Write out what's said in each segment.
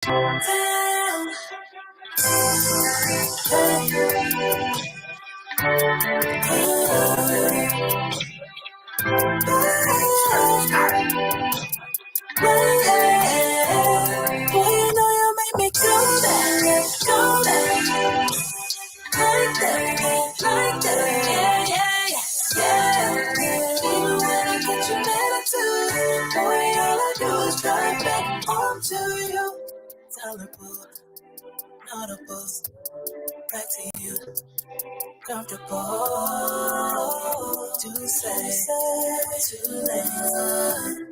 Damn. Boy, you know you make me go there, go there. Like that, like that, yeah, yeah, yeah. Even when I get you attitude, boy, all I do is drive back home to you. Tolerable, notable, back to you. Comfortable to say, too late.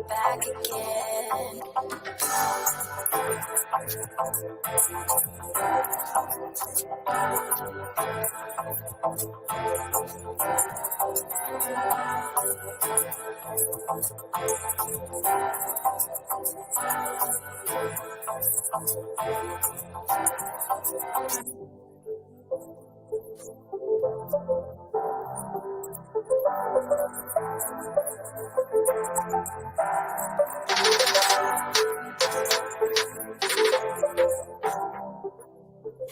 Back again.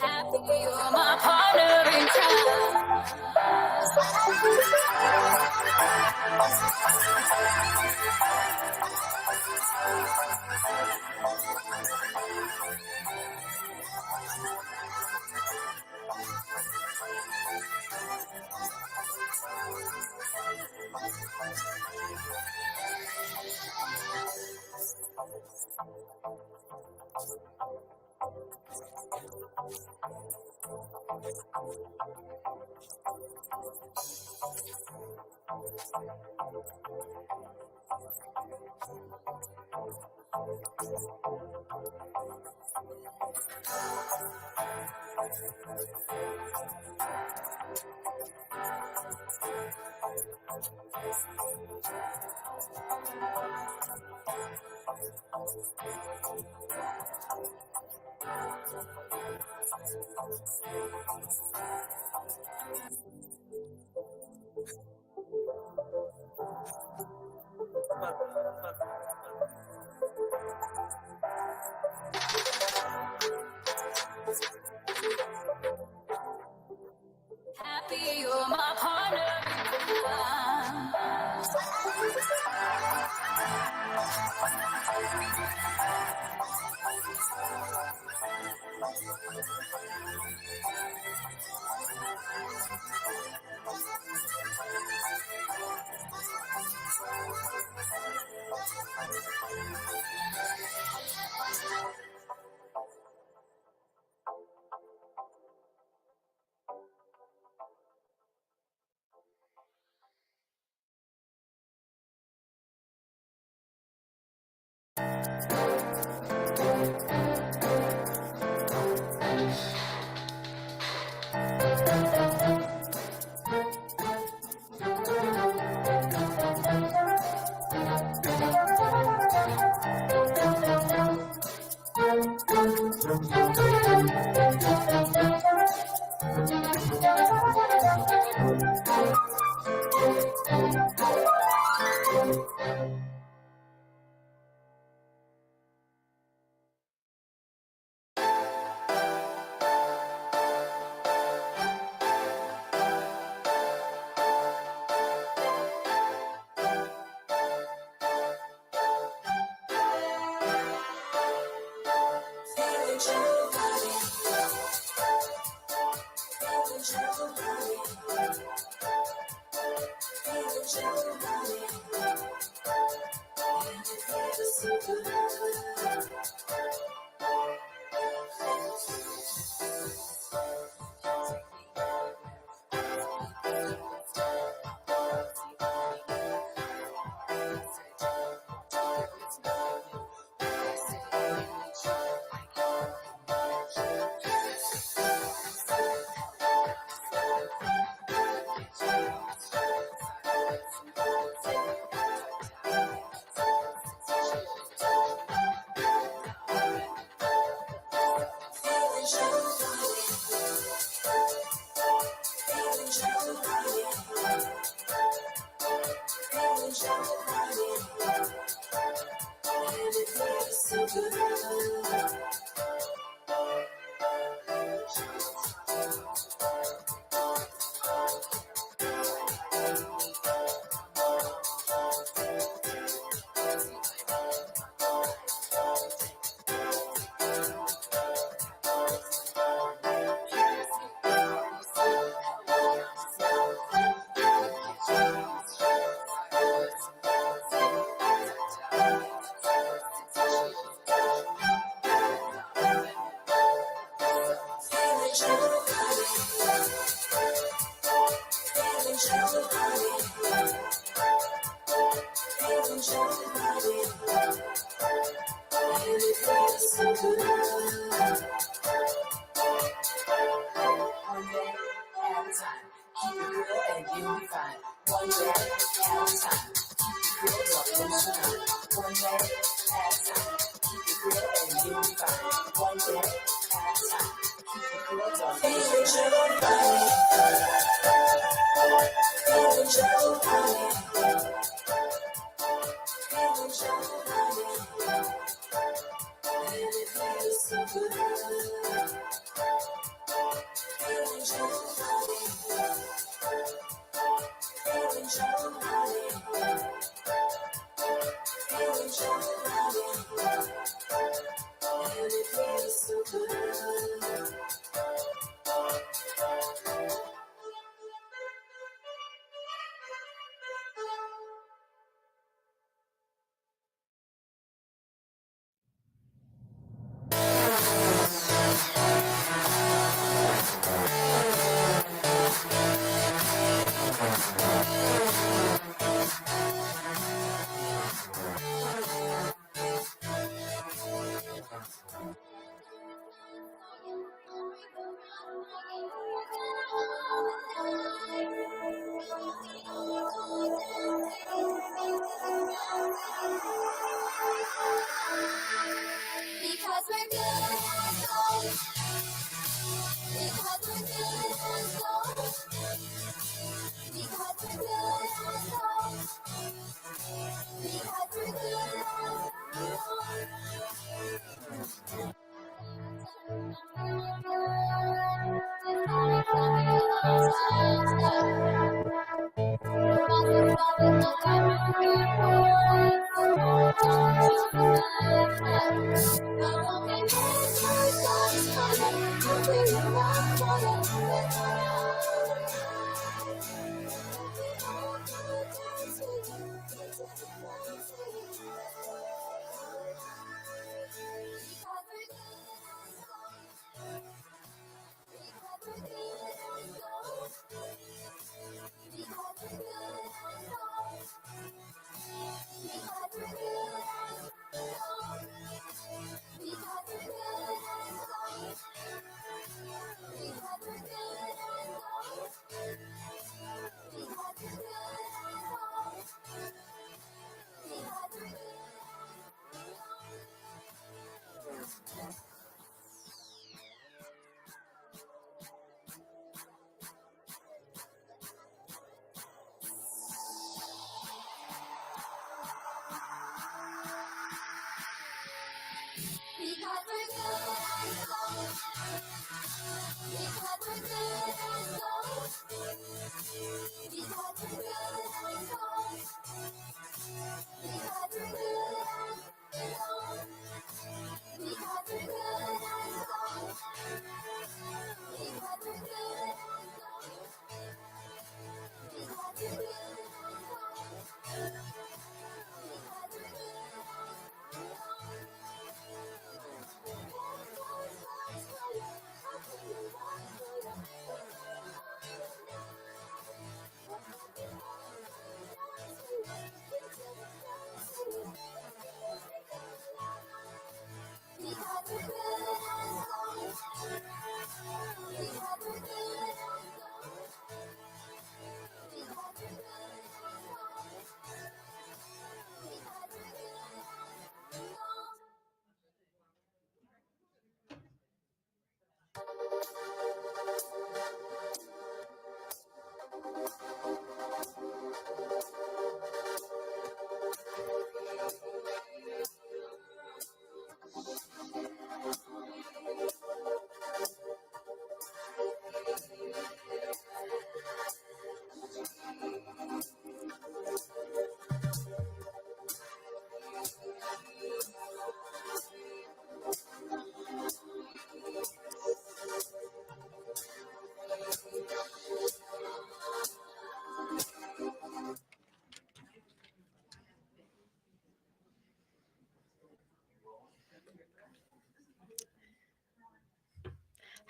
Happy you're my partner in crime. Happy you're my partner in crime.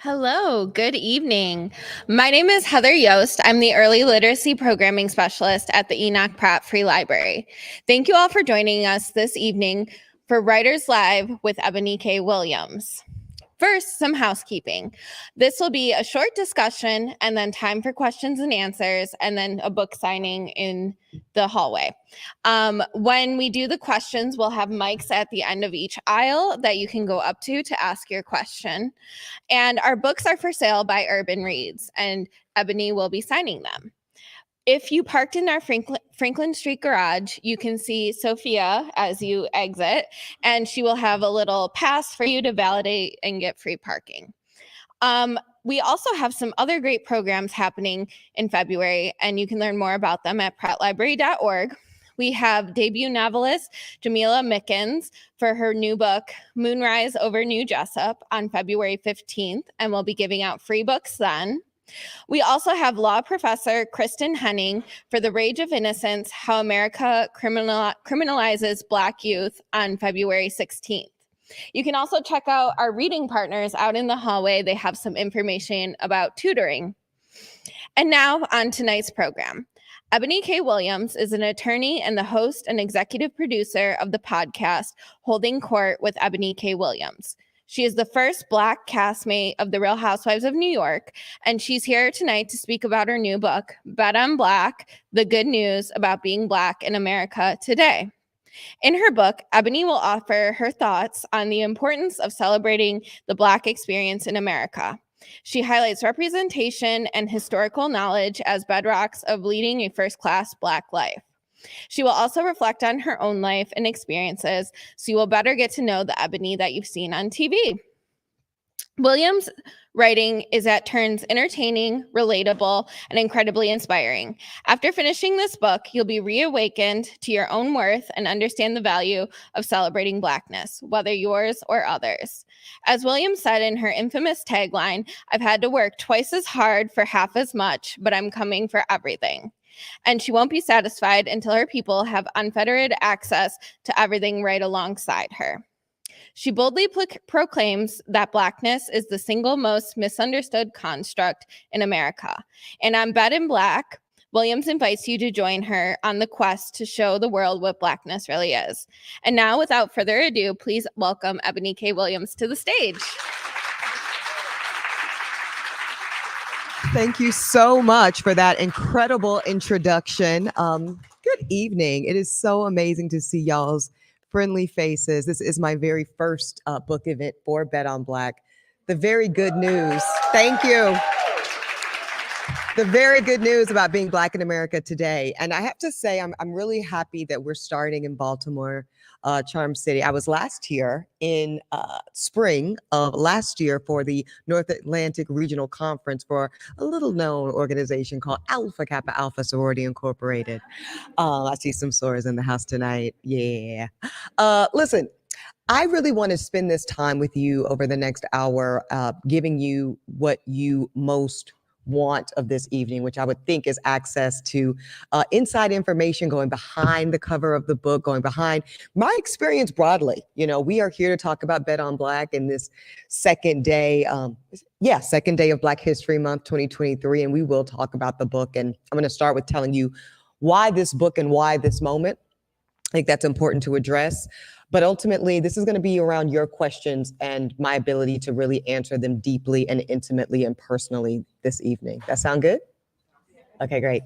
Hello, good evening. My name is Heather Yost. I'm the Early Literacy Programming Specialist at the Enoch Pratt Free Library. Thank you all for joining us this evening for Writers Live with Eboni K. Williams. First, some housekeeping. This will be a short discussion and then time for questions and answers, and then a book signing in the hallway. When we do the questions, we'll have mics at the end of each aisle that you can go up to ask your question. And our books are for sale by Urban Reads, and Eboni will be signing them. If you parked in our Franklin Street garage, you can see Sophia as you exit, and she will have a little pass for you to validate and get free parking. We also have some other great programs happening in February, and you can learn more about them at prattlibrary.org. We have debut novelist Jamila Mickens for her new book, Moonrise Over New Jessup, on February 15th, and we'll be giving out free books then. We also have law professor Kristen Henning for The Rage of Innocence, How America Criminalizes Black Youth on February 16th. You can also check out our reading partners out in the hallway. They have some information about tutoring. And now on tonight's program. Eboni K. Williams is an attorney and the host and executive producer of the podcast Holding Court with Eboni K. Williams. She is the first Black castmate of The Real Housewives of New York, and she's here tonight to speak about her new book, Bet on Black, The Good News About Being Black in America Today. In her book, Eboni will offer her thoughts on the importance of celebrating the Black experience in America. She highlights representation and historical knowledge as bedrocks of leading a first-class Black life. She will also reflect on her own life and experiences, so you will better get to know the Eboni that you've seen on TV. Williams' writing is at turns entertaining, relatable, and incredibly inspiring. After finishing this book, you'll be reawakened to your own worth and understand the value of celebrating Blackness, whether yours or others. As Williams said in her infamous tagline, "I've had to work twice as hard for half as much, but I'm coming for everything." And she won't be satisfied until her people have unfettered access to everything right alongside her. She boldly proclaims that Blackness is the single most misunderstood construct in America. And on Bet in Black, Williams invites you to join her on the quest to show the world what Blackness really is. And now, without further ado, please welcome Eboni K. Williams to the stage. Thank you so much for that incredible introduction. Good evening. It is so amazing to see y'all's friendly faces. This is my very first book event for Bet on Black. The very good news. Thank you. The very good news about being Black in America today. And I have to say, I'm really happy that we're starting in Baltimore, Charm City. I was last year in spring of last year for the North Atlantic Regional Conference for a little known organization called Alpha Kappa Alpha Sorority Incorporated. I see some sorors in the house tonight. Yeah. Listen, I really want to spend this time with you over the next hour, giving you what you most want of this evening, which I would think is access to inside information, going behind the cover of the book, going behind my experience broadly. You know, we are here to talk about Bet on Black in this second day of Black History Month 2023, and we will talk about the book. And I'm going to start with telling you why this book and why this moment. I think that's important to address. But ultimately, this is going to be around your questions and my ability to really answer them deeply and intimately and personally this evening. That sound good? Okay, great.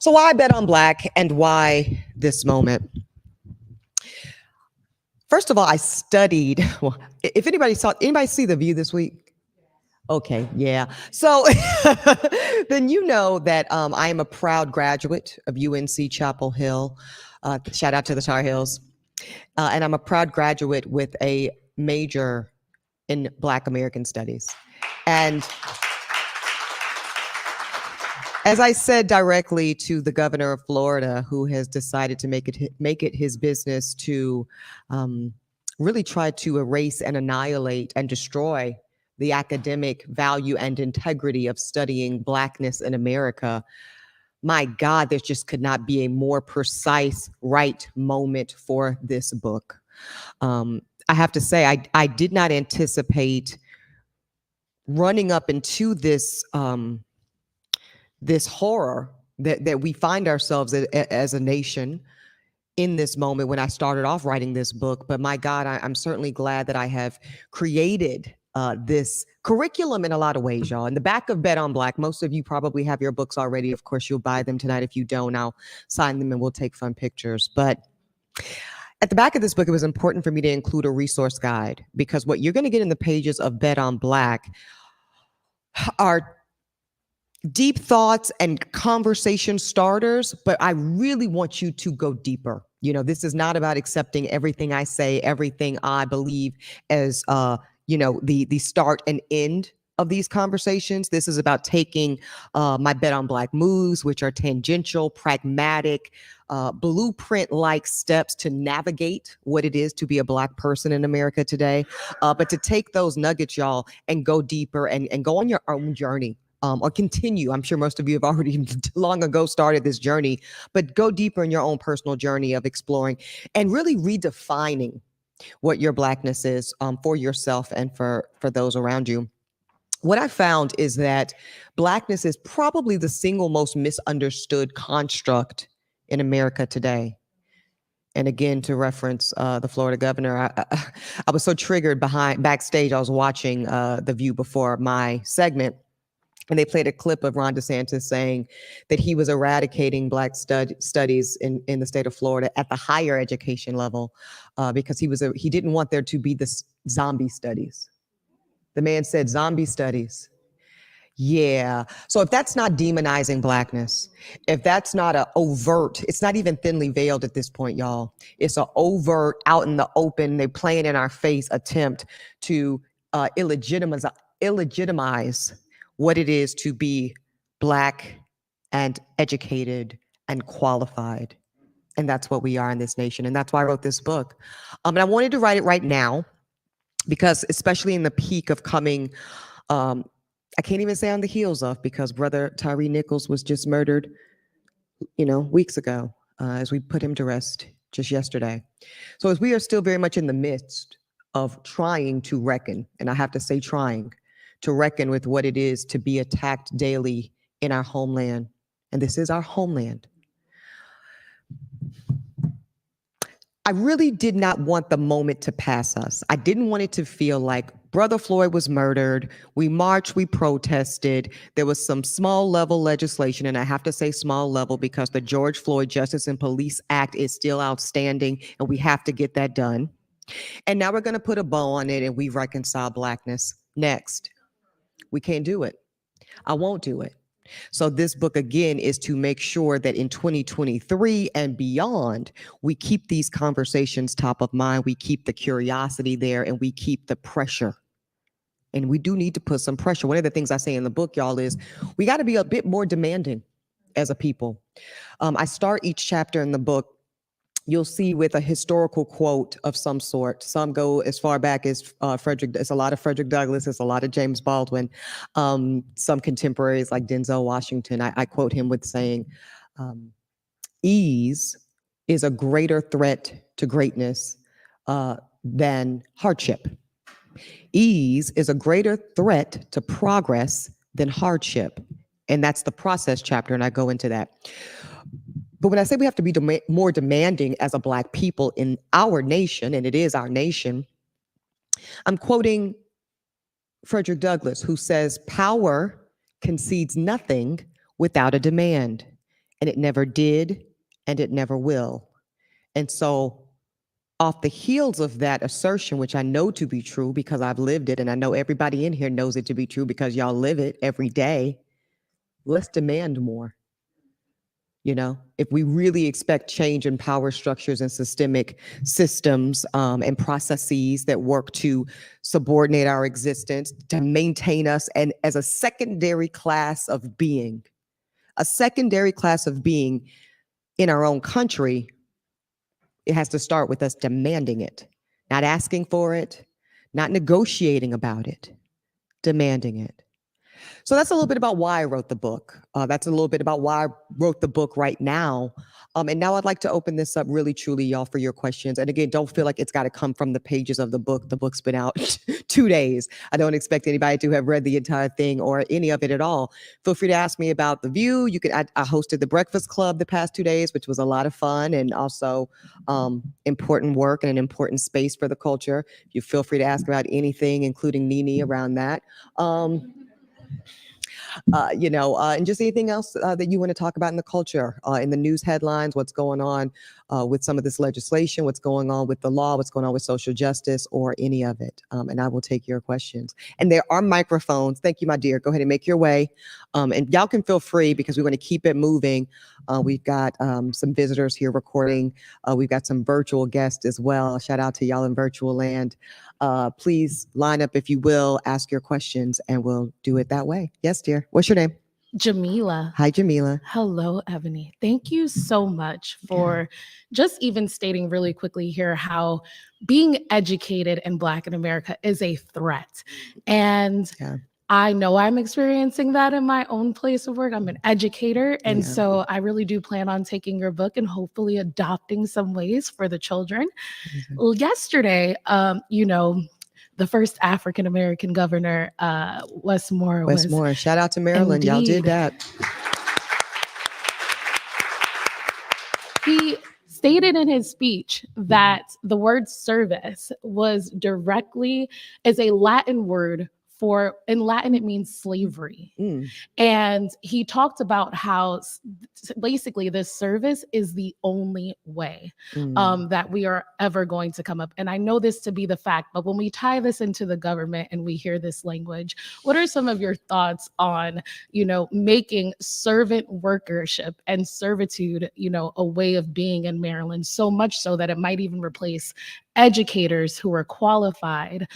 So why Bet on Black and why this moment? First of all, I studied. Well, if anybody see The View this week? Okay, yeah. So then you know that I am a proud graduate of UNC Chapel Hill. Shout out to the Tar Heels. And I'm a proud graduate with a major in Black American Studies. And as I said directly to the governor of Florida, who has decided to make it his business to really try to erase and annihilate and destroy the academic value and integrity of studying Blackness in America, my God, there just could not be a more precise, right moment for this book. I have to say, I did not anticipate running up into this horror that we find ourselves as a nation in this moment when I started off writing this book. But my God, I'm certainly glad that I have created this curriculum in a lot of ways, y'all. In the back of Bet on Black, most of you probably have your books already. Of course, you'll buy them tonight. If you don't, I'll sign them and we'll take fun pictures. But at the back of this book, it was important for me to include a resource guide, because what you're going to get in the pages of Bet on Black are deep thoughts and conversation starters, but I really want you to go deeper. You know, this is not about accepting everything I say, everything I believe as, the start and end of these conversations. This is about taking my Bet on Black moves, which are tangential, pragmatic, blueprint-like steps to navigate what it is to be a Black person in America today. But to take those nuggets, y'all, and go deeper and go on your own journey. Or continue. I'm sure most of you have already long ago started this journey, but go deeper in your own personal journey of exploring and really redefining what your Blackness is for yourself and for those around you. What I found is that Blackness is probably the single most misunderstood construct in America today. And again, to reference the Florida governor, I was so triggered backstage. I was watching The View before my segment, and they played a clip of Ron DeSantis saying that he was eradicating Black studies in the state of Florida at the higher education level because he didn't want there to be this zombie studies. The man said zombie studies. Yeah. So if that's not demonizing Blackness, if that's not an overt, it's not even thinly veiled at this point, y'all. It's an overt, out in the open, they playing in our face attempt to illegitimize what it is to be Black and educated and qualified. And that's what we are in this nation. And that's why I wrote this book. And I wanted to write it right now because, especially in the peak of coming, I can't even say on the heels of, because Brother Tyree Nichols was just murdered, weeks ago, as we put him to rest just yesterday. So as we are still very much in the midst of trying to reckon, and I have to say trying, to reckon with what it is to be attacked daily in our homeland. And this is our homeland. I really did not want the moment to pass us. I didn't want it to feel like Brother Floyd was murdered. We marched, we protested. There was some small level legislation, and I have to say small level because the George Floyd Justice and Police Act is still outstanding, and we have to get that done. And now we're going to put a bow on it and we reconcile Blackness. Next. We can't do it. I won't do it. So this book, again, is to make sure that in 2023 and beyond, we keep these conversations top of mind. We keep the curiosity there and we keep the pressure. And we do need to put some pressure. One of the things I say in the book, y'all, is we got to be a bit more demanding as a people. I start each chapter in the book, you'll see, with a historical quote of some sort. Some go as far back as Frederick. It's a lot of Frederick Douglass. It's a lot of James Baldwin. Some contemporaries like Denzel Washington. I quote him with saying, ease is a greater threat to greatness than hardship. Ease is a greater threat to progress than hardship. And that's the process chapter, and I go into that. But when I say we have to be more demanding as a Black people in our nation, and it is our nation, I'm quoting Frederick Douglass, who says, power concedes nothing without a demand, and it never did, and it never will. And so off the heels of that assertion, which I know to be true because I've lived it, and I know everybody in here knows it to be true because y'all live it every day, let's demand more. If we really expect change in power structures and systemic systems and processes that work to subordinate our existence, to maintain us, and as a secondary class of being in our own country, it has to start with us demanding it, not asking for it, not negotiating about it, demanding it. So that's a little bit about why I wrote the book. That's a little bit about why I wrote the book right now. And now I'd like to open this up really, truly, y'all, for your questions. And again, don't feel like it's got to come from the pages of the book. The book's been out 2 days. I don't expect anybody to have read the entire thing or any of it at all. Feel free to ask me about The View. You could. I hosted the Breakfast Club the past 2 days, which was a lot of fun and also important work and an important space for the culture. You feel free to ask about anything, including Nene around that. And just anything else that you want to talk about in the culture, in the news headlines, what's going on with some of this legislation, what's going on with the law, what's going on with social justice, or any of it. And I will take your questions. And there are microphones. Thank you, my dear. Go ahead and make your way. And y'all can feel free because we want to keep it moving. We've got some visitors here recording. We've got some virtual guests as well. Shout out to y'all in virtual land. Please line up, if you will, ask your questions, and we'll do it that way. Yes, dear. What's your name? Jamila. Hi, Jamila. Hello, Ebony. Thank you so much for just even stating really quickly here how being educated in Black in America is a threat. And I know I'm experiencing that in my own place of work. I'm an educator. And so I really do plan on taking your book and hopefully adopting some ways for the children. Well, yesterday, the first African-American governor, Wes Moore. Shout out to Maryland. Y'all did that. He stated in his speech that the word service was is a Latin word in Latin, it means slavery. And he talked about how basically this service is the only way that we are ever going to come up. And I know this to be the fact, but when we tie this into the government and we hear this language, what are some of your thoughts on, making servant workership and servitude, a way of being in Maryland, so much so that it might even replace educators who are qualified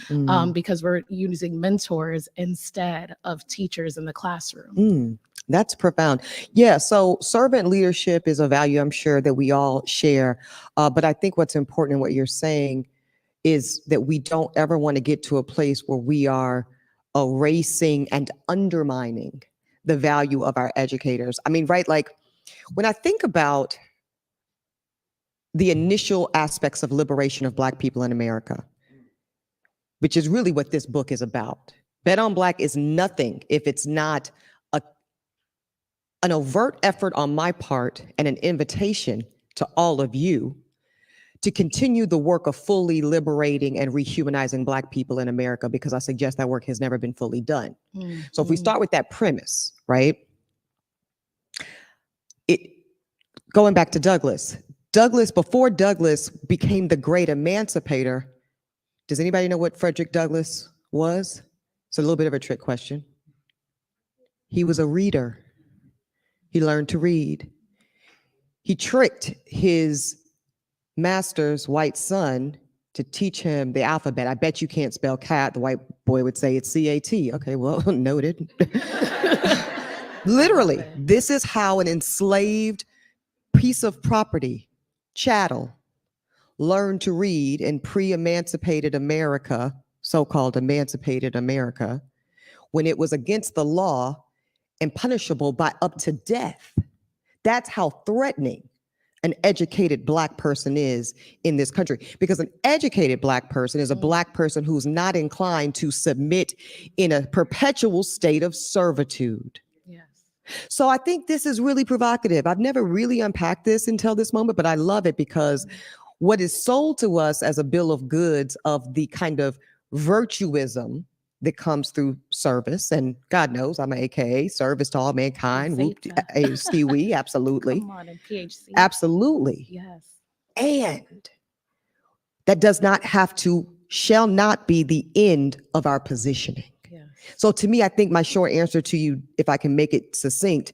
because we're using mentors instead of teachers in the classroom. That's profound. Yeah. So servant leadership is a value I'm sure that we all share. But I think what's important in what you're saying is that we don't ever want to get to a place where we are erasing and undermining the value of our educators. I mean, right? Like when I think about the initial aspects of liberation of Black people in America, which is really what this book is about. Bet on Black is nothing if it's not an overt effort on my part and an invitation to all of you to continue the work of fully liberating and rehumanizing Black people in America, because I suggest that work has never been fully done. So if we start with that premise, right? Going back to Douglass, before Douglass became the great emancipator, does anybody know what Frederick Douglass was? It's a little bit of a trick question. He was a reader. He learned to read. He tricked his master's white son to teach him the alphabet. I bet you can't spell cat. The white boy would say it's C-A-T. Okay, well, noted. Literally, this is how an enslaved piece of property, chattel, learned to read in pre-emancipated America, so-called emancipated America, when it was against the law and punishable by up to death. That's how threatening an educated Black person is in this country, because an educated Black person is a Black person who's not inclined to submit in a perpetual state of servitude. So I think this is really provocative. I've never really unpacked this until this moment, but I love it because what is sold to us as a bill of goods of the kind of virtuism that comes through service, and God knows I'm an AKA service to all mankind. Ski-wee, absolutely. Come on, and PHC. Absolutely. Yes. And that shall not be the end of our positioning. So to me, I think my short answer to you, if I can make it succinct,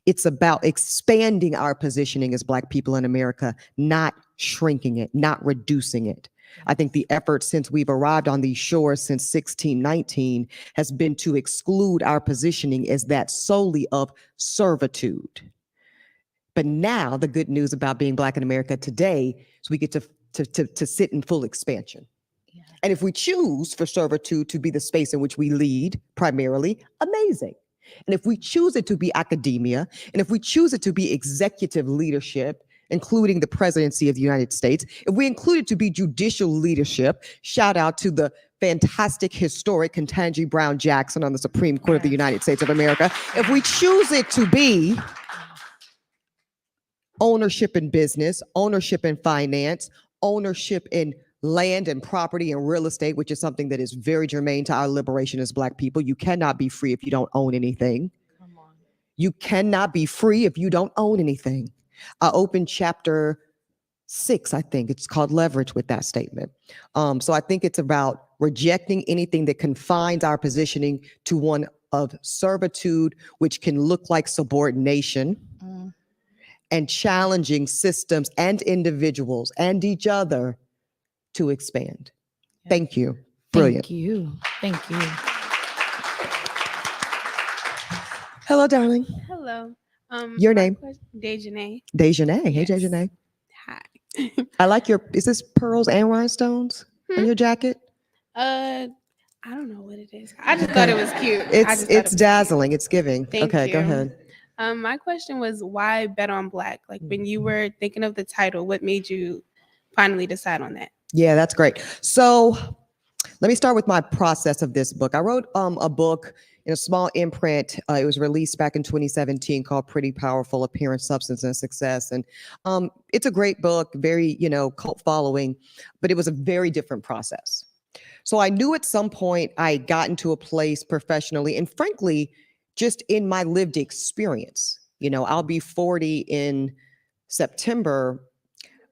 it's about expanding our positioning as Black people in America, not shrinking it, not reducing it. I think the effort since we've arrived on these shores since 1619 has been to exclude our positioning as that solely of servitude. But now the good news about being Black in America today is we get to sit in full expansion. And if we choose for servitude to be the space in which we lead primarily, amazing. And if we choose it to be academia, and if we choose it to be executive leadership, including the presidency of the United States, if we include it to be judicial leadership, shout out to the fantastic, historic Ketanji Brown Jackson on the Supreme Court of the United States of America, if we choose it to be ownership in business, ownership in finance, ownership in land and property and real estate, which is something that is very germane to our liberation as Black people. You cannot be free if you don't own anything. Come on. You cannot be free if you don't own anything. I opened chapter 6, I think it's called Leverage, with that statement. So I think it's about rejecting anything that confines our positioning to one of servitude, which can look like subordination, and challenging systems and individuals and each other to expand. Yes. Thank you. Brilliant. Thank you. Thank you. Hello, darling. Hello. Your name? Dejanay. Dejanay. Hey, Yes. Dejanay. Hi. I like your, is this pearls and rhinestones on your jacket? I don't know what it is. I just thought it was cute. I just thought it It's was dazzling. It's giving. Thank Okay, go you. ahead. My question was, why bet on Black? Like, when you were thinking of the title, what made you finally decide on that? Yeah, that's great. So let me start with my process of this book. I wrote a book in a small imprint. It was released back in 2017 called Pretty Powerful: Appearance, Substance, and Success. And it's a great book, very, cult following, but it was a very different process. So I knew at some point I had gotten to a place professionally and frankly, just in my lived experience. I'll be 40 in September,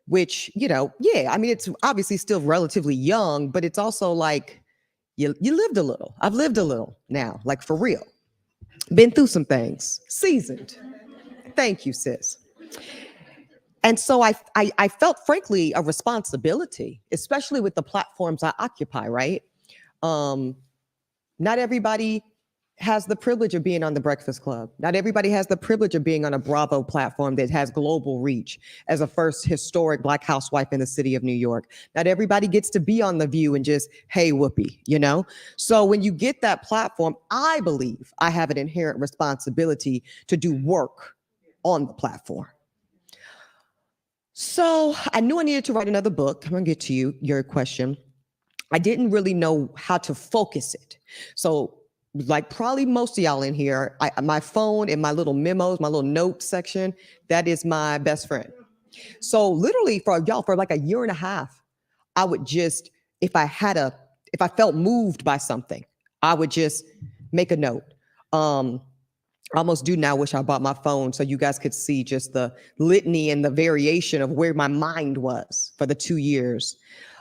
which, I mean, it's obviously still relatively young, but it's also like you lived a little. I've lived a little now, like for real. Been through some things, seasoned. Thank you, sis. And so I felt, frankly, a responsibility, especially with the platforms I occupy, right? Not everybody has the privilege of being on the Breakfast Club. Not everybody has the privilege of being on a Bravo platform that has global reach as a first historic Black housewife in the city of New York. Not everybody gets to be on The View and just, hey, whoopee, So when you get that platform, I believe I have an inherent responsibility to do work on the platform. So I knew I needed to write another book. I'm gonna get to your question. I didn't really know how to focus it. So like probably most of y'all in here, my phone and my little memos, my little note section, that is my best friend. So literally for like a year and a half, I would just, if I felt moved by something, I would just make a note. I almost do now wish I bought my phone so you guys could see just the litany and the variation of where my mind was for the 2 years.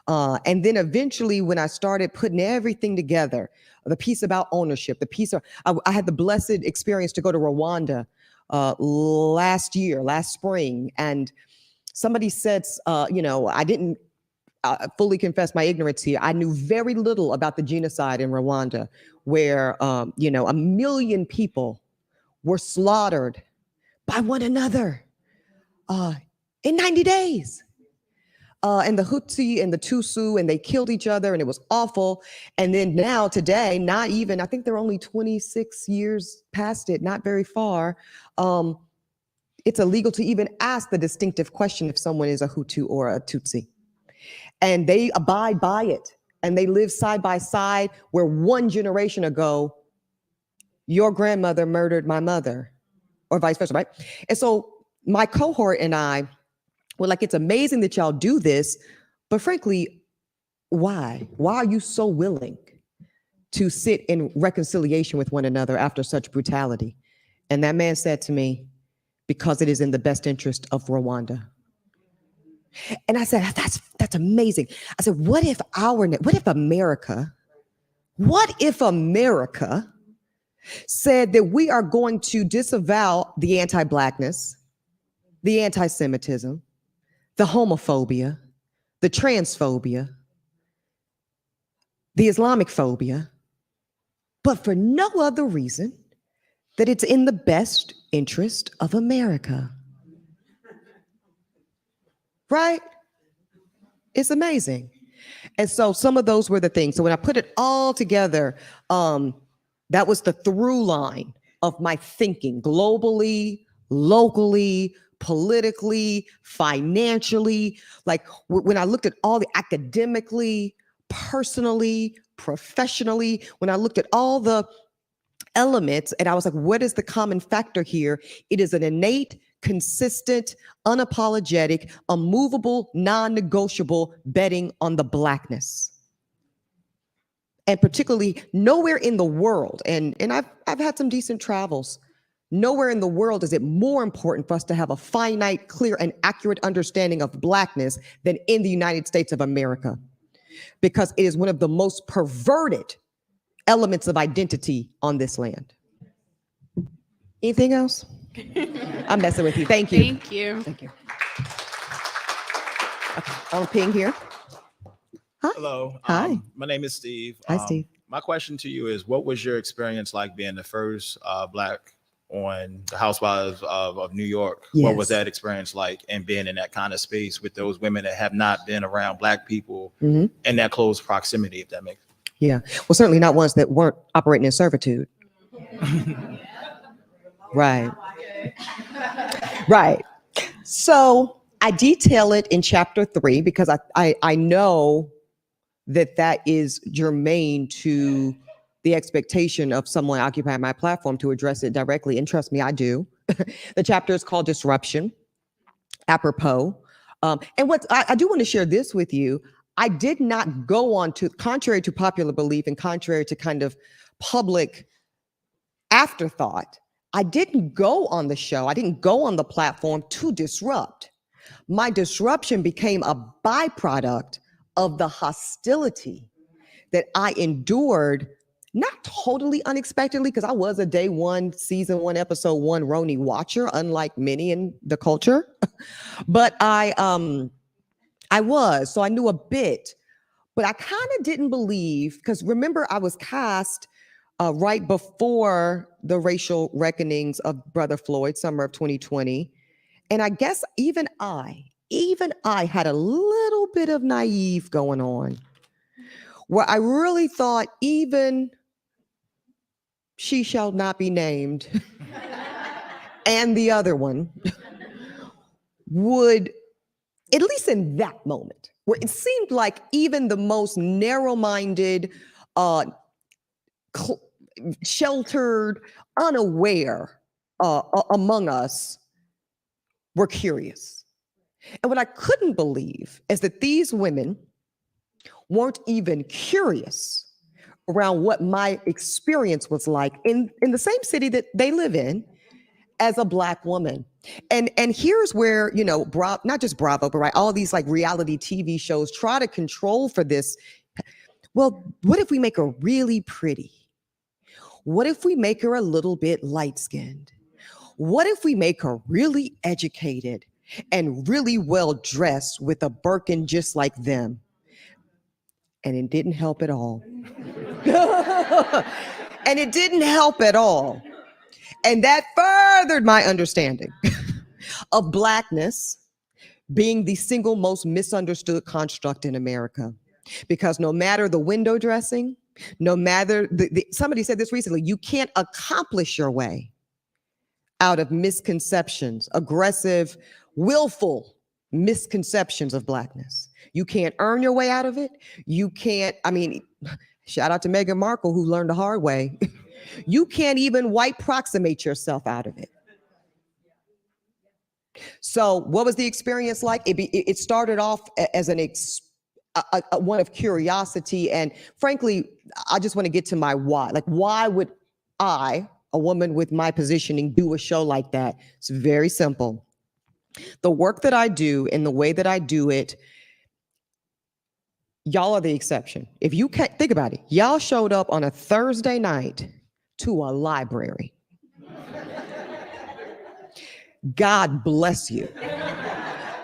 And then eventually when I started putting everything together, the piece about ownership, I had the blessed experience to go to Rwanda last spring. And somebody said, I didn't fully confess my ignorance here. I knew very little about the genocide in Rwanda, where, 1 million people were slaughtered by one another in 90 days. And the Hutsi and the Tutsi, and they killed each other, and it was awful. And then now today, I think they're only 26 years past it, not very far. It's illegal to even ask the distinctive question if someone is a Hutu or a Tutsi. And they abide by it, and they live side by side, where one generation ago, your grandmother murdered my mother, or vice versa, right? And so my cohort and I, well, like, it's amazing that y'all do this, but frankly, why? Why are you so willing to sit in reconciliation with one another after such brutality? And that man said to me, because it is in the best interest of Rwanda. And I said, that's amazing. I said, what if America said that we are going to disavow the anti-Blackness, the anti-Semitism, the homophobia, the transphobia, the Islamic phobia, but for no other reason that it's in the best interest of America. Right? It's amazing. And so some of those were the things. So when I put it all together, that was the through line of my thinking globally, locally, politically, financially. Like when I looked at all the academically, personally, professionally, when I looked at all the elements and I was like, what is the common factor here? It is an innate, consistent, unapologetic, immovable, non-negotiable betting on the Blackness. And particularly nowhere in the world, and I've had some decent travels, nowhere in the world is it more important for us to have a finite, clear, and accurate understanding of Blackness than in the United States of America, because it is one of the most perverted elements of identity on this land. Anything else? I'm messing with you. Thank you. Thank you. Thank you. Okay, I'll ping here. Hi. Hello. Hi. My name is Steve. Hi, Steve. My question to you is, what was your experience like being the first Black on the Housewives of New York? Yes. What was that experience like, and being in that kind of space with those women that have not been around Black people in that close proximity, if that makes sense? Yeah. Well, certainly not ones that weren't operating in servitude. Right. Right. So I detail it in chapter 3 because I know that is germane to the expectation of someone occupying my platform to address it directly. And trust me, I do. The chapter is called Disruption, apropos. And what I do want to share this with you. I did not go on to, contrary to popular belief and contrary to kind of public afterthought, I didn't go on the show. I didn't go on the platform to disrupt. My disruption became a byproduct of the hostility that I endured, not totally unexpectedly, because I was a day 1, season 1, episode 1 Roni watcher, unlike many in the culture. But I was, so I knew a bit, but I kind of didn't believe, because remember I was cast right before the racial reckonings of Brother Floyd, summer of 2020. And I guess even I had a little bit of naive going on, where I really thought even She Shall Not Be Named and the other one would, at least in that moment, where it seemed like even the most narrow-minded, sheltered, unaware among us were curious. And what I couldn't believe is that these women weren't even curious around what my experience was like in the same city that they live in as a Black woman. And here's where, you know, not just Bravo, but right, all these like reality TV shows try to control for this. Well, what if we make her really pretty? What if we make her a little bit light-skinned? What if we make her really educated and really well-dressed with a Birkin just like them? And it didn't help at all. And it didn't help at all. And that furthered my understanding of Blackness being the single most misunderstood construct in America. Because no matter the window dressing, no matter somebody said this recently, you can't accomplish your way out of misconceptions, aggressive, willful misconceptions of Blackness. You can't earn your way out of it. You can't, I mean, shout out to Meghan Markle, who learned the hard way. You can't even white proximate yourself out of it. So what was the experience like? It started off as one of curiosity. And frankly, I just want to get to my why. Like, why would I, a woman with my positioning, do a show like that? It's very simple. The work that I do and the way that I do it, y'all are the exception. If you can't think about it, y'all showed up on a Thursday night to a library. God bless you.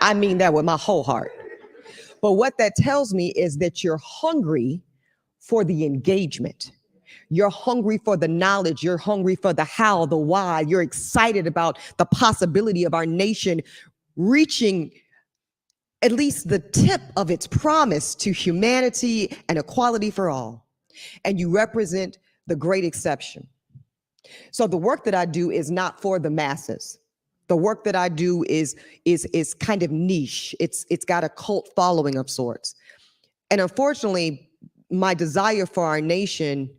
I mean that with my whole heart. But what that tells me is that you're hungry for the engagement. You're hungry for the knowledge. You're hungry for the how, the why. You're excited about the possibility of our nation reaching at least the tip of its promise to humanity and equality for all. And you represent the great exception. So the work that I do is not for the masses. The work that I do is kind of niche. It's got a cult following of sorts. And unfortunately, my desire for our nation,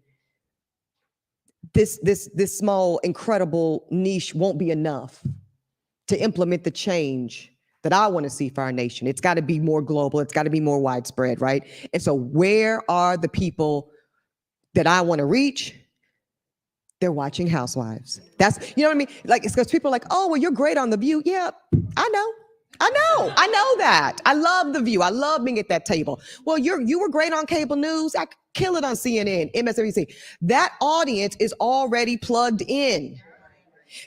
this small, incredible niche won't be enough to implement the change that I want to see for our nation. It's got to be more global. It's got to be more widespread, right? And so where are the people that I want to reach? They're watching Housewives. That's, you know what I mean? Like, it's because people are like, oh, well, you're great on The View. Yeah, I know that. I love The View. I love being at that table. Well, you were great on cable news. I could kill it on CNN, MSNBC. That audience is already plugged in.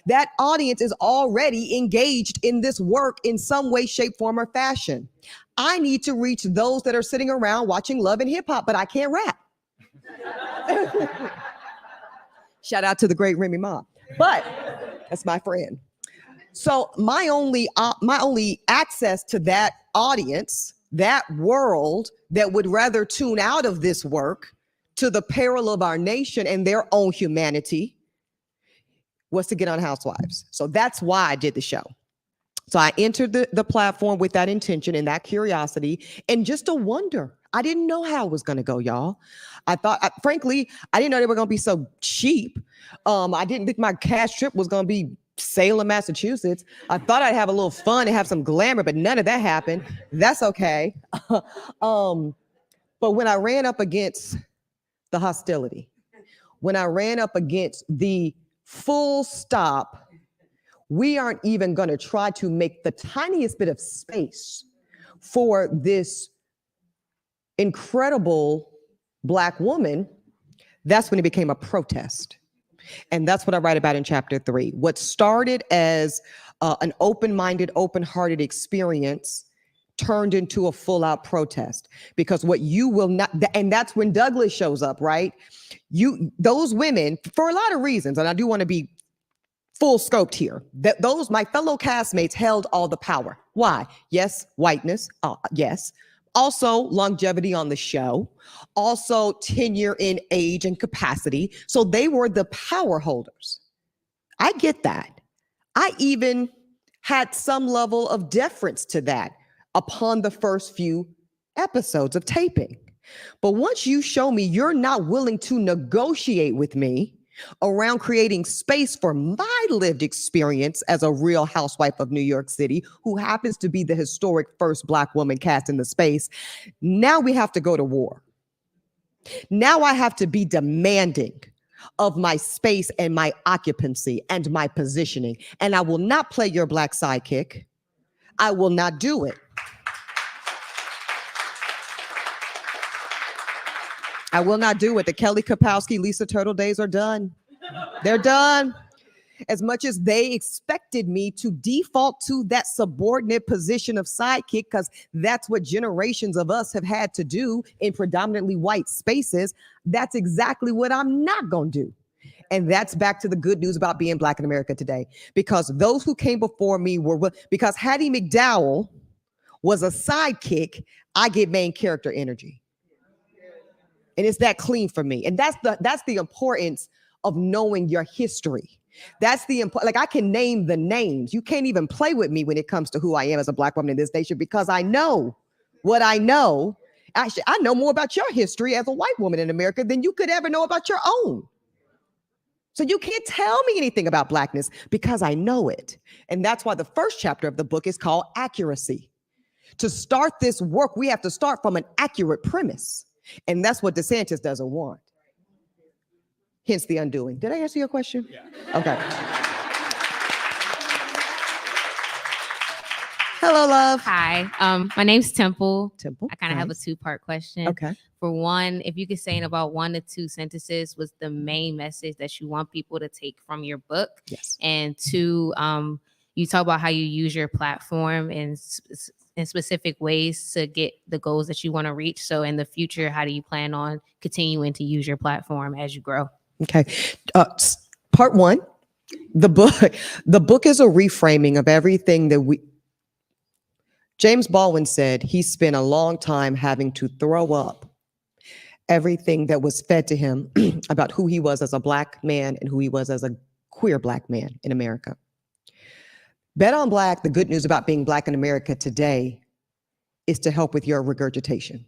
That audience is already engaged in this work in some way, shape, form, or fashion. I need to reach those that are sitting around watching Love and Hip Hop, but I can't rap. Shout out to the great Remy Ma, but that's my friend. So my only access to that audience, that world that would rather tune out of this work to the peril of our nation and their own humanity, was to get on Housewives. So that's why I did the show. So I entered the platform with that intention and that curiosity and just a wonder. I didn't know how it was going to go, y'all. Frankly, I didn't know they were going to be so cheap. I didn't think my cash trip was going to be Salem, Massachusetts. I thought I'd have a little fun and have some glamour, but none of that happened. That's okay. But when I ran up against the hostility, when I ran up against the full stop, we aren't even going to try to make the tiniest bit of space for this incredible Black woman, that's when it became a protest. And that's what I write about in chapter 3. What started as an open-minded, open-hearted experience turned into a full-out protest. Because what you will not, and that's when Douglas shows up, right? Those women, for a lot of reasons, and I do want to be full scoped here, that those, my fellow castmates, held all the power. Why? Yes, whiteness. Yes. Also longevity on the show. Also tenure in age and capacity. So they were the power holders. I get that. I even had some level of deference to that upon the first few episodes of taping. But once you show me you're not willing to negotiate with me around creating space for my lived experience as a real housewife of New York City, who happens to be the historic first Black woman cast in the space, now we have to go to war. Now I have to be demanding of my space and my occupancy and my positioning. And I will not play your Black sidekick. I will not do it. I will not do it. The Kelly Kapowski, Lisa Turtle days are done. They're done. As much as they expected me to default to that subordinate position of sidekick, because that's what generations of us have had to do in predominantly white spaces, that's exactly what I'm not going to do. And that's back to the good news about being Black in America today. Because those who came before me because Hattie McDowell was a sidekick, I get main character energy. And it's that clean for me. And that's the importance of knowing your history. That's like, I can name the names. You can't even play with me when it comes to who I am as a Black woman in this nation, because I know what I know. Actually, I know more about your history as a white woman in America than you could ever know about your own. So you can't tell me anything about Blackness because I know it. And that's why the first chapter of the book is called Accuracy. To start this work, we have to start from an accurate premise. And that's what DeSantis doesn't want. Hence the undoing. Did I answer your question? Yeah. Okay. Hello, love. Hi. My name's Temple. Temple. I kind of have a two-part question. Okay. For one, if you could say in about 1 to 2 sentences, what's the main message that you want people to take from your book? Yes. And 2, you talk about how you use your platform in specific ways to get the goals that you want to reach. So in the future, how do you plan on continuing to use your platform as you grow? Okay. Part 1, the book is a reframing of everything that James Baldwin said he spent a long time having to throw up everything that was fed to him about who he was as a Black man and who he was as a queer Black man in America. Bet on Black, the good news about being Black in America today is to help with your regurgitation.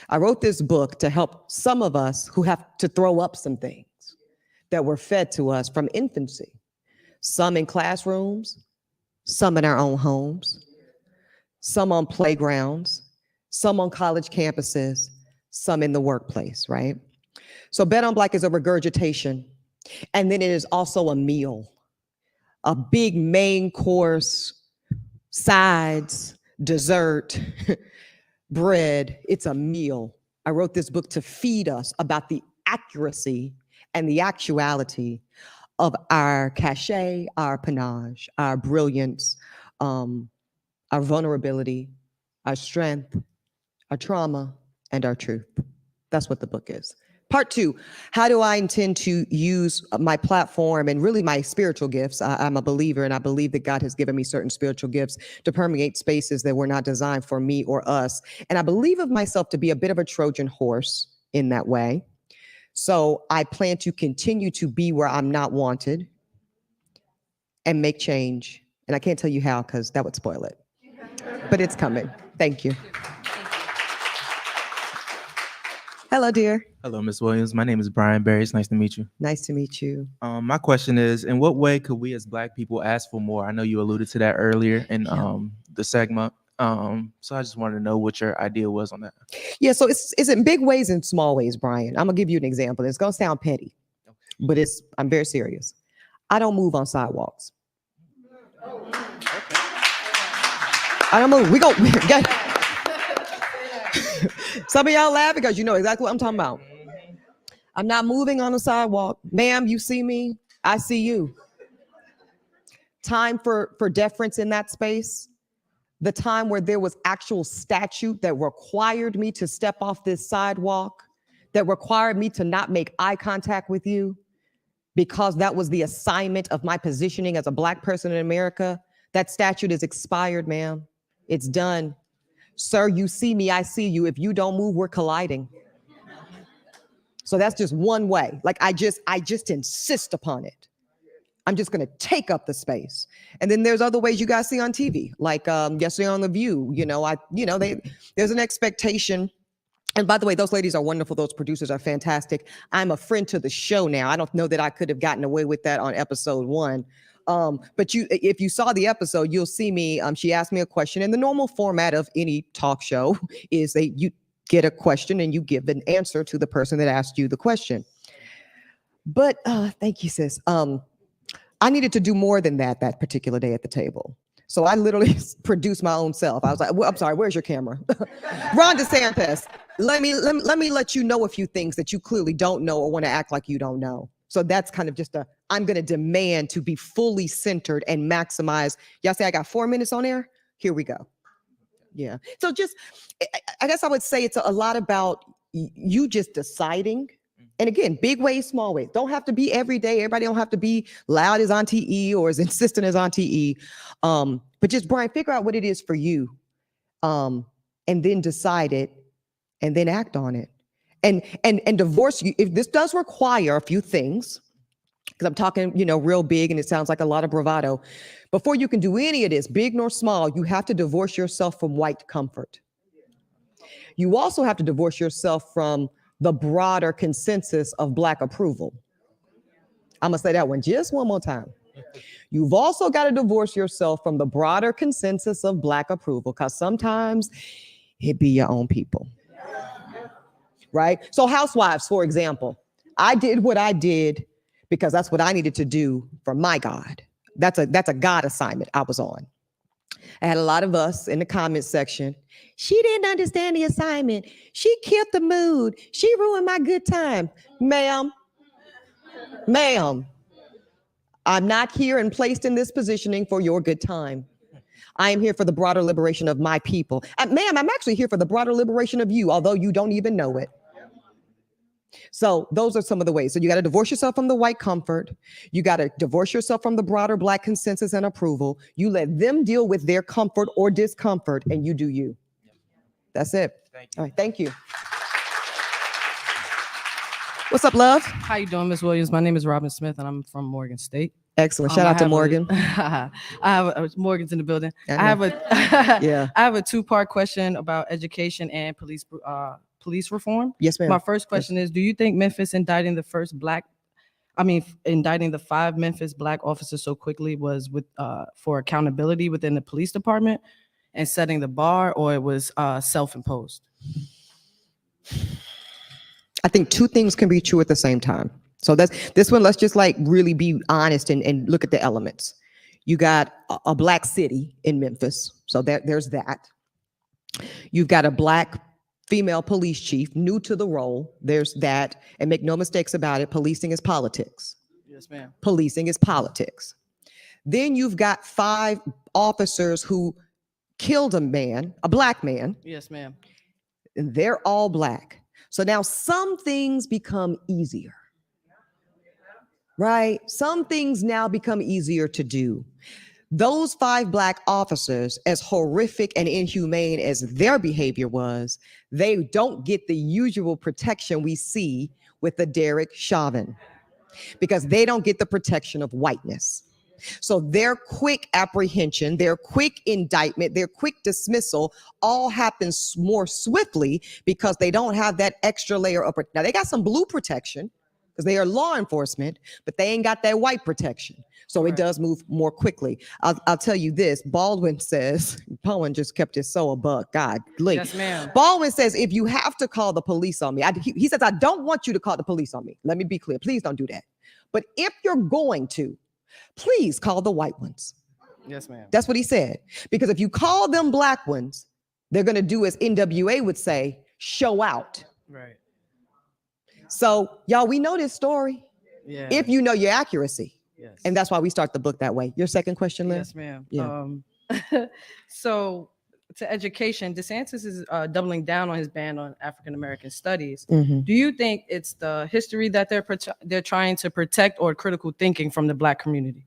I wrote this book to help some of us who have to throw up some things that were fed to us from infancy, some in classrooms, some in our own homes, some on playgrounds, some on college campuses, some in the workplace, right? So Bet on Black is a regurgitation. And then it is also a meal, a big main course, sides, dessert, bread. It's a meal. I wrote this book to feed us about the accuracy and the actuality of our cachet, our panache, our brilliance, our vulnerability, our strength, our trauma, and our truth. That's what the book is. Part 2, how do I intend to use my platform and really my spiritual gifts? I'm a believer, and I believe that God has given me certain spiritual gifts to permeate spaces that were not designed for me or us. And I believe of myself to be a bit of a Trojan horse in that way. So I plan to continue to be where I'm not wanted and make change. And I can't tell you how, because that would spoil it. But it's coming. Thank you. Hello, dear. Hello, Ms. Williams. My name is Brian Berry. It's nice to meet you. Nice to meet you. My question is, in what way could we as Black people ask for more? I know you alluded to that earlier in the segment. So I just wanted to know what your idea was on that. Yeah, so it's in big ways and small ways, Brian. I'm gonna give you an example. It's gonna sound petty, but I'm very serious. I don't move on sidewalks. I don't move. We go. Some of y'all laugh because you know exactly what I'm talking about. I'm not moving on the sidewalk. Ma'am, you see me, I see you. Time for deference in that space. The time where there was actual statute that required me to step off this sidewalk, that required me to not make eye contact with you, because that was the assignment of my positioning as a Black person in America. That statute is expired, ma'am. It's done. Sir, you see me, I see you. If you don't move, we're colliding. So that's just one way. Like I just insist upon it. I'm just gonna take up the space. And then there's other ways you guys see on TV, like yesterday on The View. There's an expectation. And by the way, those ladies are wonderful. Those producers are fantastic. I'm a friend to the show now. I don't know that I could have gotten away with that on episode 1. But if you saw the episode, you'll see me. She asked me a question, and the normal format of any talk show is you get a question and you give an answer to the person that asked you the question. But thank you, sis. I needed to do more than that particular day at the table. So I literally produced my own self. I was like, well, I'm sorry, where's your camera? Ron DeSantis, let me let you know a few things that you clearly don't know or want to act like you don't know. So that's kind of just I'm going to demand to be fully centered and maximize. Y'all say I got 4 minutes on air? Here we go. Yeah. So I guess I would say it's a lot about you just deciding. And again, big ways, small ways. Don't have to be every day. Everybody don't have to be loud as Auntie E or as insistent as Auntie E. But just, Brian, figure out what it is for you, and then decide it, and then act on it. And divorce you. If this does require a few things, because I'm talking, real big, and it sounds like a lot of bravado. Before you can do any of this, big nor small, you have to divorce yourself from white comfort. You also have to divorce yourself from the broader consensus of Black approval. I'm gonna say that one just one more time. You've also got to divorce yourself from the broader consensus of Black approval, because sometimes it be your own people. Right? So Housewives, for example, I did what I did because that's what I needed to do for my God. That's a God assignment I was on. I had a lot of us in the comments section. She didn't understand the assignment. She killed the mood. She ruined my good time. Ma'am, I'm not here and placed in this positioning for your good time. I am here for the broader liberation of my people. Ma'am, I'm actually here for the broader liberation of you, although you don't even know it. So those are some of the ways. So you got to divorce yourself from the white comfort. You got to divorce yourself from the broader Black consensus and approval. You let them deal with their comfort or discomfort, and you do you. That's it. All right, thank you. What's up, love? How you doing, Miss Williams? My name is Robin Smith, and I'm from Morgan State. Excellent. Shout out to Morgan. Morgan's in the building. I I have a Yeah. I have a two-part question about education and police reform. Yes, ma'am. My first question is: do you think Memphis indicting the 5 Memphis Black officers so quickly was for accountability within the police department and setting the bar, or it was self-imposed? I think two things can be true at the same time. So that's this one. Let's just like really be honest and look at the elements. You got a Black city in Memphis. So there's that. You've got a Black female police chief new to the role. There's that. And make no mistakes about it. Policing is politics. Yes, ma'am. Policing is politics. Then you've got 5 officers who killed a man, a Black man. Yes, ma'am. And they're all Black. So now some things become easier, right? Some things now become easier to do. Those 5 Black officers, as horrific and inhumane as their behavior was, they don't get the usual protection we see with the Derek Chauvin, because they don't get the protection of whiteness. So their quick apprehension, their quick indictment, their quick dismissal all happens more swiftly because they don't have that extra layer of, now they got some blue protection because they are law enforcement, but they ain't got that white protection. So it does move more quickly. I'll tell you this, Baldwin says, Baldwin just kept it so a buck, God. Yes, ma'am. Baldwin says, if you have to call the police on me, he says, I don't want you to call the police on me. Let me be clear, please don't do that. But if you're going to, please call the white ones. Yes, ma'am. That's what he said. Because if you call them Black ones, they're going to do as NWA would say, show out. Right. So y'all, we know this story. Yeah. If you know your accuracy. Yes. And that's why we start the book that way. Your second question, Liz? Yes, ma'am. Yeah. So to education, DeSantis is doubling down on his ban on African American studies. Mhm. Do you think it's the history that they're trying to protect, or critical thinking from the Black community?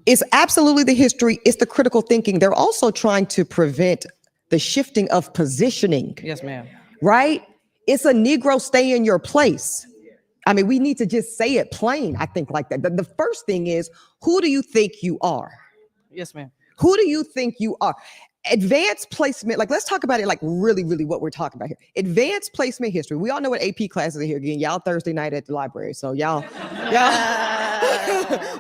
It's absolutely the history. It's the critical thinking. They're also trying to prevent the shifting of positioning. Yes, ma'am. Right? It's a Negro stay in your place. I mean, we need to just say it plain, I think, like that. The first thing is, who do you think you are? Yes, ma'am. Who do you think you are? Advanced placement, like let's talk about it like really, really what we're talking about here. Advanced placement history. We all know what AP classes are here again. Y'all Thursday night at the library. So y'all,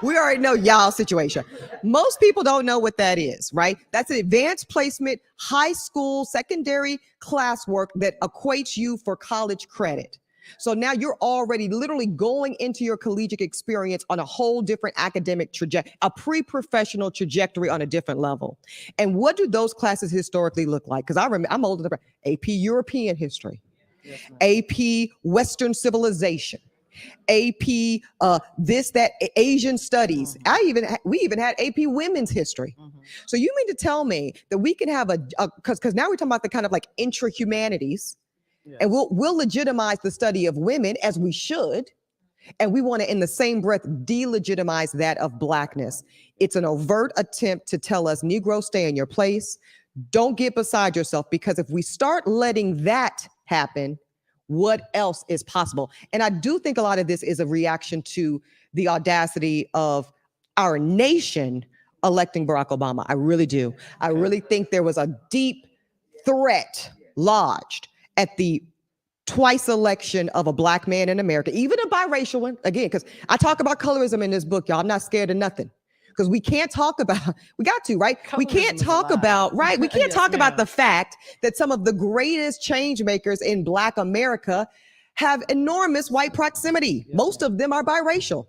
we already know y'all situation. Most people don't know what that is, right? That's an advanced placement, high school, secondary classwork that equates you for college credit. So now you're already literally going into your collegiate experience on a whole different academic trajectory, a pre-professional trajectory on a different level. And what do those classes historically look like? Because I remember, I'm older than AP European history, yes, AP Western civilization, AP this, that, Asian studies. We even had AP women's history. So you mean to tell me that we can have because now we're talking about the kind of like intra-humanities. Yes. And we'll legitimize the study of women, as we should. And we want to, in the same breath, delegitimize that of Blackness. It's an overt attempt to tell us, Negro, stay in your place. Don't get beside yourself, because if we start letting that happen, what else is possible? And I do think a lot of this is a reaction to the audacity of our nation electing Barack Obama. I really do. I really think there was a deep threat lodged at the twice election of a Black man in America, even a biracial one, again, because I talk about colorism in this book, y'all. I'm not scared of nothing, because we can't talk about, we got to, right? Colorism we can't talk about, right? We can't talk about the fact that some of the greatest change makers in Black America have enormous white proximity. Yes, most of them are biracial.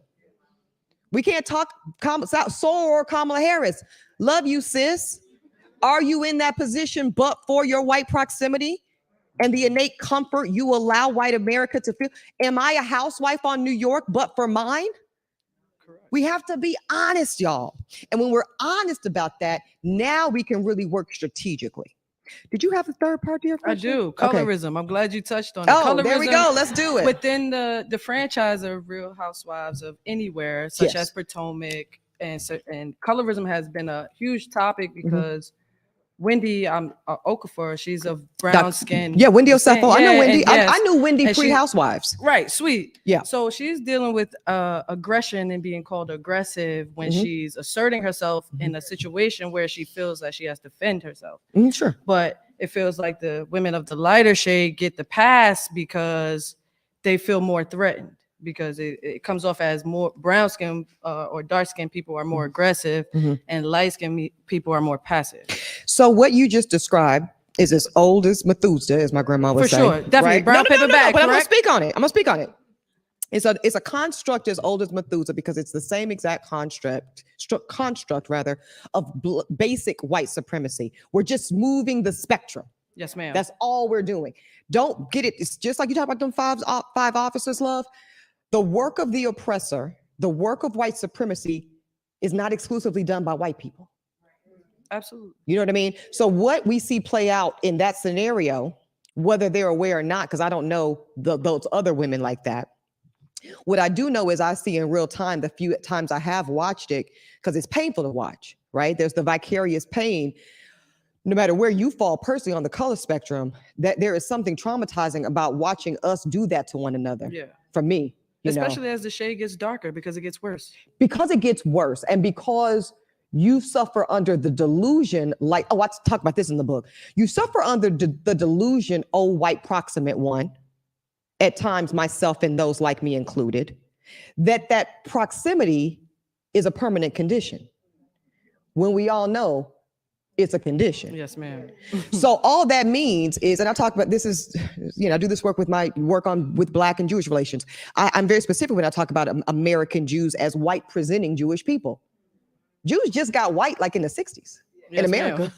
We can't talk, Kamala Harris, love you, sis. Are you in that position but for your white proximity and the innate comfort you allow white America to feel? Am I a housewife on New York but for mine? Correct. We have to be honest, y'all. And when we're honest about that, now we can really work strategically. Did you have a third part to your I question? do. Okay. Colorism. I'm glad you touched on it. Oh, there we Colorism go. Let's do it. within the franchise of Real Housewives of Anywhere, such Yes. as Potomac, and colorism has been a huge topic because Wendy Okafor, she's of brown skin. Yeah, Wendy descent. Osefo. I know Yeah, Wendy. and yes, I knew Wendy and she- pre-Housewives. Right, sweet. Yeah. So she's dealing with aggression and being called aggressive when she's asserting herself in a situation where she feels that she has to defend herself. Sure. But it feels like the women of the lighter shade get the pass because they feel more threatened, because it comes off as more brown skin or dark skin people are more aggressive and light skin people are more passive. So what you just described is as old as Methuselah, as my grandma would For say. sure. Definitely. Right? Brown paper bag, but I'm gonna correct? speak on it. I'm gonna speak on it. It's a construct as old as Methuselah because it's the same exact construct rather of basic white supremacy. We're just moving the spectrum. Yes, ma'am. That's all we're doing. Don't get it. It's just like you talk about them five officers, love. The work of the oppressor, the work of white supremacy is not exclusively done by white people. Absolutely. You know what I mean? So what we see play out in that scenario, whether they're aware or not, because I don't know those other women like that. What I do know is I see in real time the few times I have watched it, because it's painful to watch, right? There's the vicarious pain. No matter where you fall personally on the color spectrum, that there is something traumatizing about watching us do that to one another. Yeah. For me, especially as the shade gets darker, because it gets worse. Because it gets worse, and because you suffer under the delusion, I talk about this in the book. You suffer under the delusion, white proximate one, at times myself and those like me included, that proximity is a permanent condition, when we all know it's a condition. Yes, ma'am. So all that means is, and I talk about this is, I do this work with with Black and Jewish relations. I'm very specific when I talk about American Jews as white presenting Jewish people. Jews just got white like in the 60s in America. Ma'am.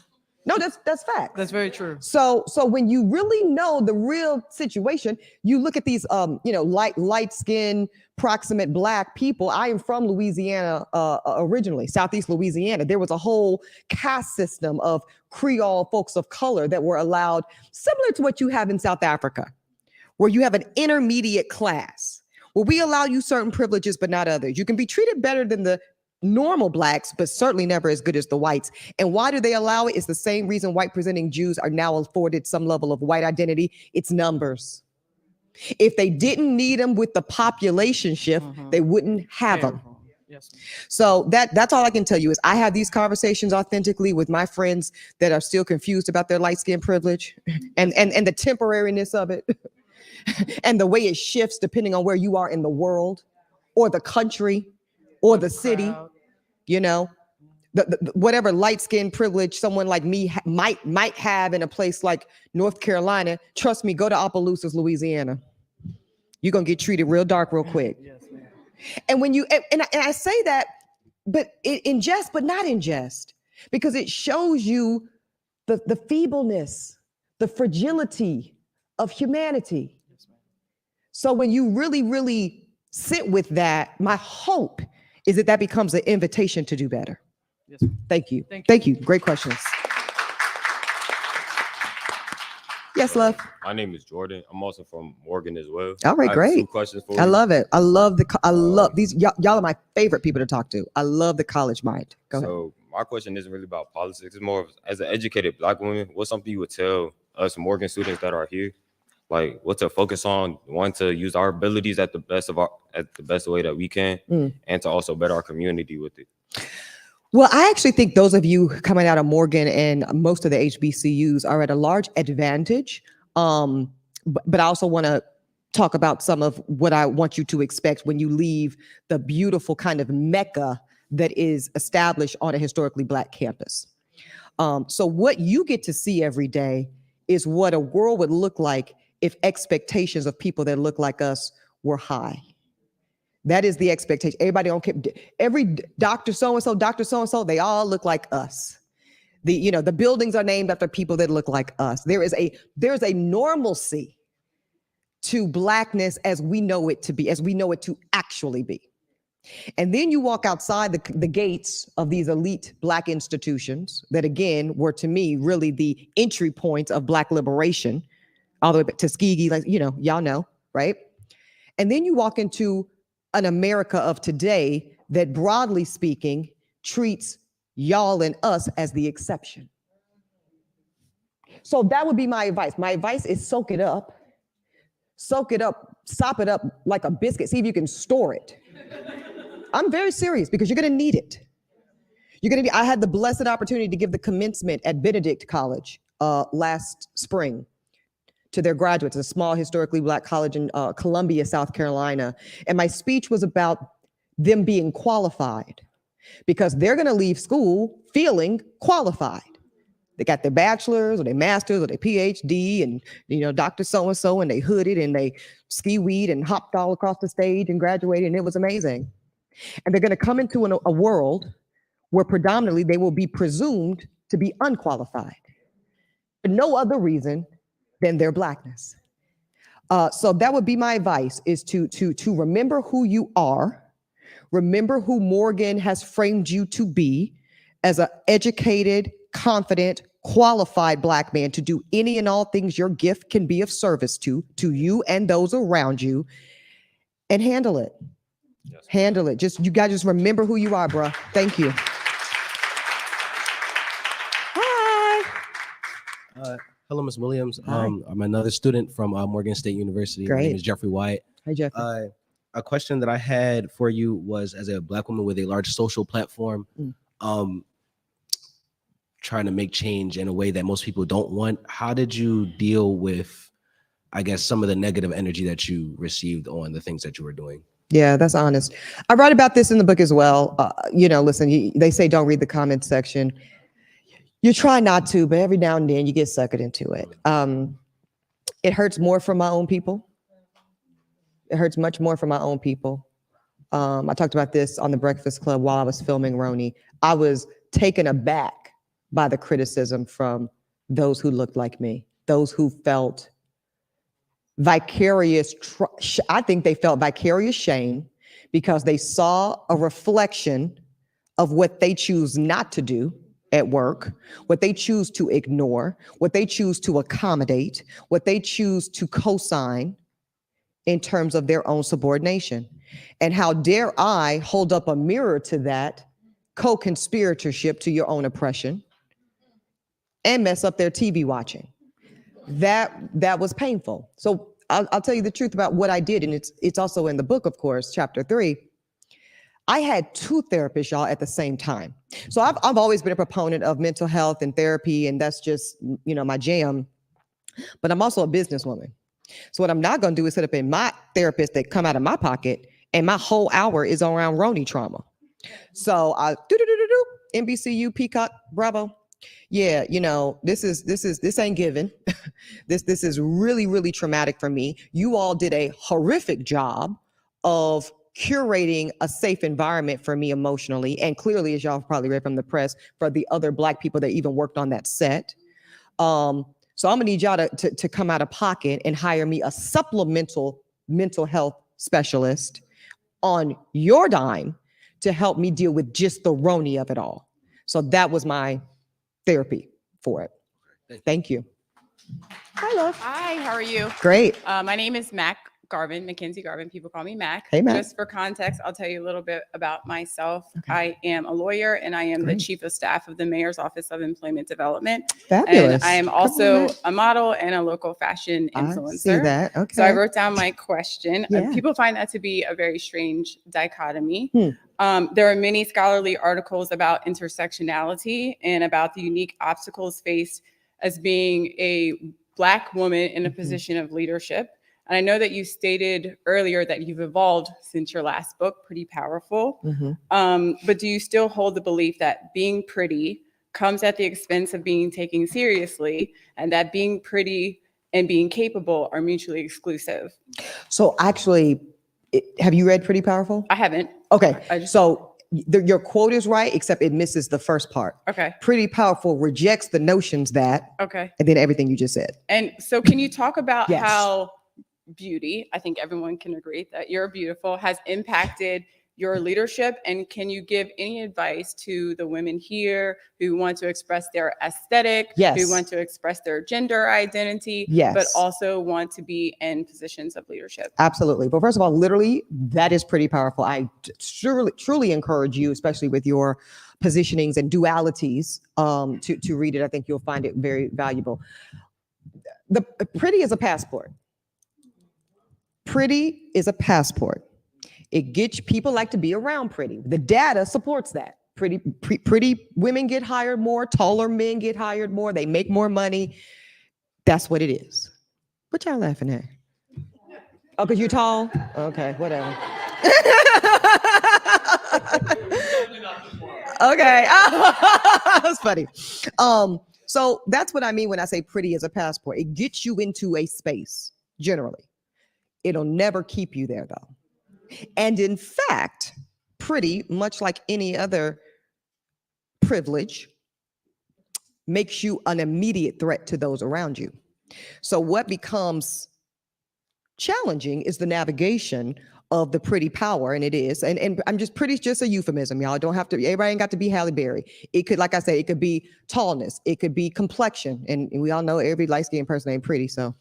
No, that's fact. That's very true. So when you really know the real situation, you look at these, light skinned, proximate Black people. I am from Louisiana originally, Southeast Louisiana. There was a whole caste system of Creole folks of color that were allowed, similar to what you have in South Africa, where you have an intermediate class, where we allow you certain privileges, but not others. You can be treated better than the normal Blacks, but certainly never as good as the whites. And why do they allow it? It's the same reason white presenting Jews are now afforded some level of white identity. It's numbers. If they didn't need them with the population shift, they wouldn't have them. Yes. So that's all I can tell you is I have these conversations authentically with my friends that are still confused about their light skin privilege and the temporariness of it and the way it shifts depending on where you are in the world or the country or the city. The whatever light skin privilege someone like me might have in a place like North Carolina. Trust me, go to Opelousas, Louisiana. You're gonna get treated real dark real quick. Yes, ma'am. And when you and I say that, but in jest, but not in jest, because it shows you the feebleness, the fragility of humanity. Yes, ma'am. So when you really, really sit with that, my hope is that becomes an invitation to do better. Yes. Thank you. Thank you. Great questions. Yes, love. My name is Jordan. I'm also from Morgan as well. All right, I have great. 2 questions for you. I love it. I love these. Y'all are my favorite people to talk to. I love the college mind. Go ahead. So my question isn't really about politics. It's more of, as an educated Black woman, what's something you would tell us Morgan students that are here, like what to focus on, one, to use our abilities at the best way that we can, and to also better our community with it. Well, I actually think those of you coming out of Morgan and most of the HBCUs are at a large advantage. But I also want to talk about some of what I want you to expect when you leave the beautiful kind of mecca that is established on a historically Black campus. So what you get to see every day is what a world would look like if expectations of people that look like us were high. That is the expectation. Everybody don't care. Every Dr. So-and-so, they all look like us. The buildings are named after people that look like us. There's a normalcy to Blackness as we know it to be, as we know it to actually be. And then you walk outside the gates of these elite Black institutions that, again, were to me really the entry point of Black liberation, all the way back to Tuskegee, like, y'all know, right? And then you walk into an America of today that, broadly speaking, treats y'all and us as the exception. So that would be my advice. My advice is soak it up, sop it up like a biscuit. See if you can store it. I'm very serious because you're going to need it. I had the blessed opportunity to give the commencement at Benedict College last spring to their graduates, a small historically Black college in Columbia, South Carolina. And my speech was about them being qualified because they're going to leave school feeling qualified. They got their bachelor's or their master's or their PhD and, Dr. So-and-so, and they hooded and they ski weed and hopped all across the stage and graduated, and it was amazing. And they're going to come into a world where predominantly they will be presumed to be unqualified for no other reason than their Blackness. So that would be my advice, is to remember who you are, remember who Morgan has framed you to be as an educated, confident, qualified Black man to do any and all things your gift can be of service to you and those around you, and handle it. Yes. Handle it. You guys just remember who you are, bro. Thank you. Hi. Hello, Ms. Williams. I'm another student from Morgan State University. Great. My name is Jeffrey White. Hi, Jeffrey. A question that I had for you was, as a Black woman with a large social platform, trying to make change in a way that most people don't want, how did you deal with, I guess, some of the negative energy that you received on the things that you were doing? Yeah, that's honest. I write about this in the book as well. Listen, they say don't read the comments section. You try not to, but every now and then you get suckered into it. It hurts more for my own people. It hurts much more for my own people. I talked about this on the Breakfast Club while I was filming Roni. I was taken aback by the criticism from those who looked like me, those who felt I think they felt vicarious shame because they saw a reflection of what they choose not to do at work, what they choose to ignore, what they choose to accommodate, what they choose to co-sign in terms of their own subordination. And how dare I hold up a mirror to that co-conspiratorship to your own oppression and mess up their TV watching. That was painful. So I'll tell you the truth about what I did, and it's also in the book, of course, chapter 3. I had 2 therapists, y'all, at the same time. So I've always been a proponent of mental health and therapy, and that's just, my jam. But I'm also a businesswoman. So what I'm not going to do is set up in my therapist that come out of my pocket, and my whole hour is around Roni trauma. So I NBCU, Peacock, Bravo. Yeah, this ain't given. This is really, really traumatic for me. You all did a horrific job of curating a safe environment for me emotionally, and clearly, as y'all probably read from the press, for the other Black people that even worked on that set. So I'm gonna need y'all to come out of pocket and hire me a supplemental mental health specialist on your dime to help me deal with just the Roni of it all. So that was my therapy for it. Thank you. Hi, love. Hi, how are you? Great. My name is Mac Garvin, Mackenzie Garvin. People call me Mac. Hey, Mac. Just for context, I'll tell you a little bit about myself. Okay. I am a lawyer, and I am the chief of staff of the Mayor's Office of Employment Development. Fabulous. And I am also a model and a local fashion influencer. I see that. Okay. So I wrote down my question. Yeah. People find that to be a very strange dichotomy. There are many scholarly articles about intersectionality and about the unique obstacles faced as being a Black woman in a position of leadership. And I know that you stated earlier that you've evolved since your last book, Pretty Powerful. But do you still hold the belief that being pretty comes at the expense of being taken seriously, and that being pretty and being capable are mutually exclusive? So actually, have you read Pretty Powerful? I haven't. Okay, your quote is right, except it misses the first part. Okay. Pretty Powerful rejects the notions that, and then everything you just said. And so can you talk about Yes. how beauty, I think everyone can agree that you're beautiful, has impacted your leadership? And can you give any advice to the women here who want to express their aesthetic, Yes. who want to express their gender identity, Yes. but also want to be in positions of leadership? Absolutely. But first of all, literally, that is pretty powerful. I truly encourage you, especially with your positionings and dualities, to read it. I think you'll find it very valuable. The pretty is a passport. Pretty is a passport. It gets people like to be around pretty. The data supports that. Pretty women get hired more. Taller men get hired more. They make more money. That's what it is. What y'all laughing at? Oh, because you're tall? Okay, whatever. Okay. That's funny. So that's what I mean when I say pretty as a passport. It gets you into a space, generally. It'll never keep you there, though. And in fact, pretty, much like any other privilege, makes you an immediate threat to those around you. So what becomes challenging is the navigation of the pretty power, and it is. And I'm just pretty, just a euphemism, y'all. Don't have to, everybody ain't got to be Halle Berry. It could, like I said, it could be tallness, it could be complexion, and we all know every light-skinned person ain't pretty, so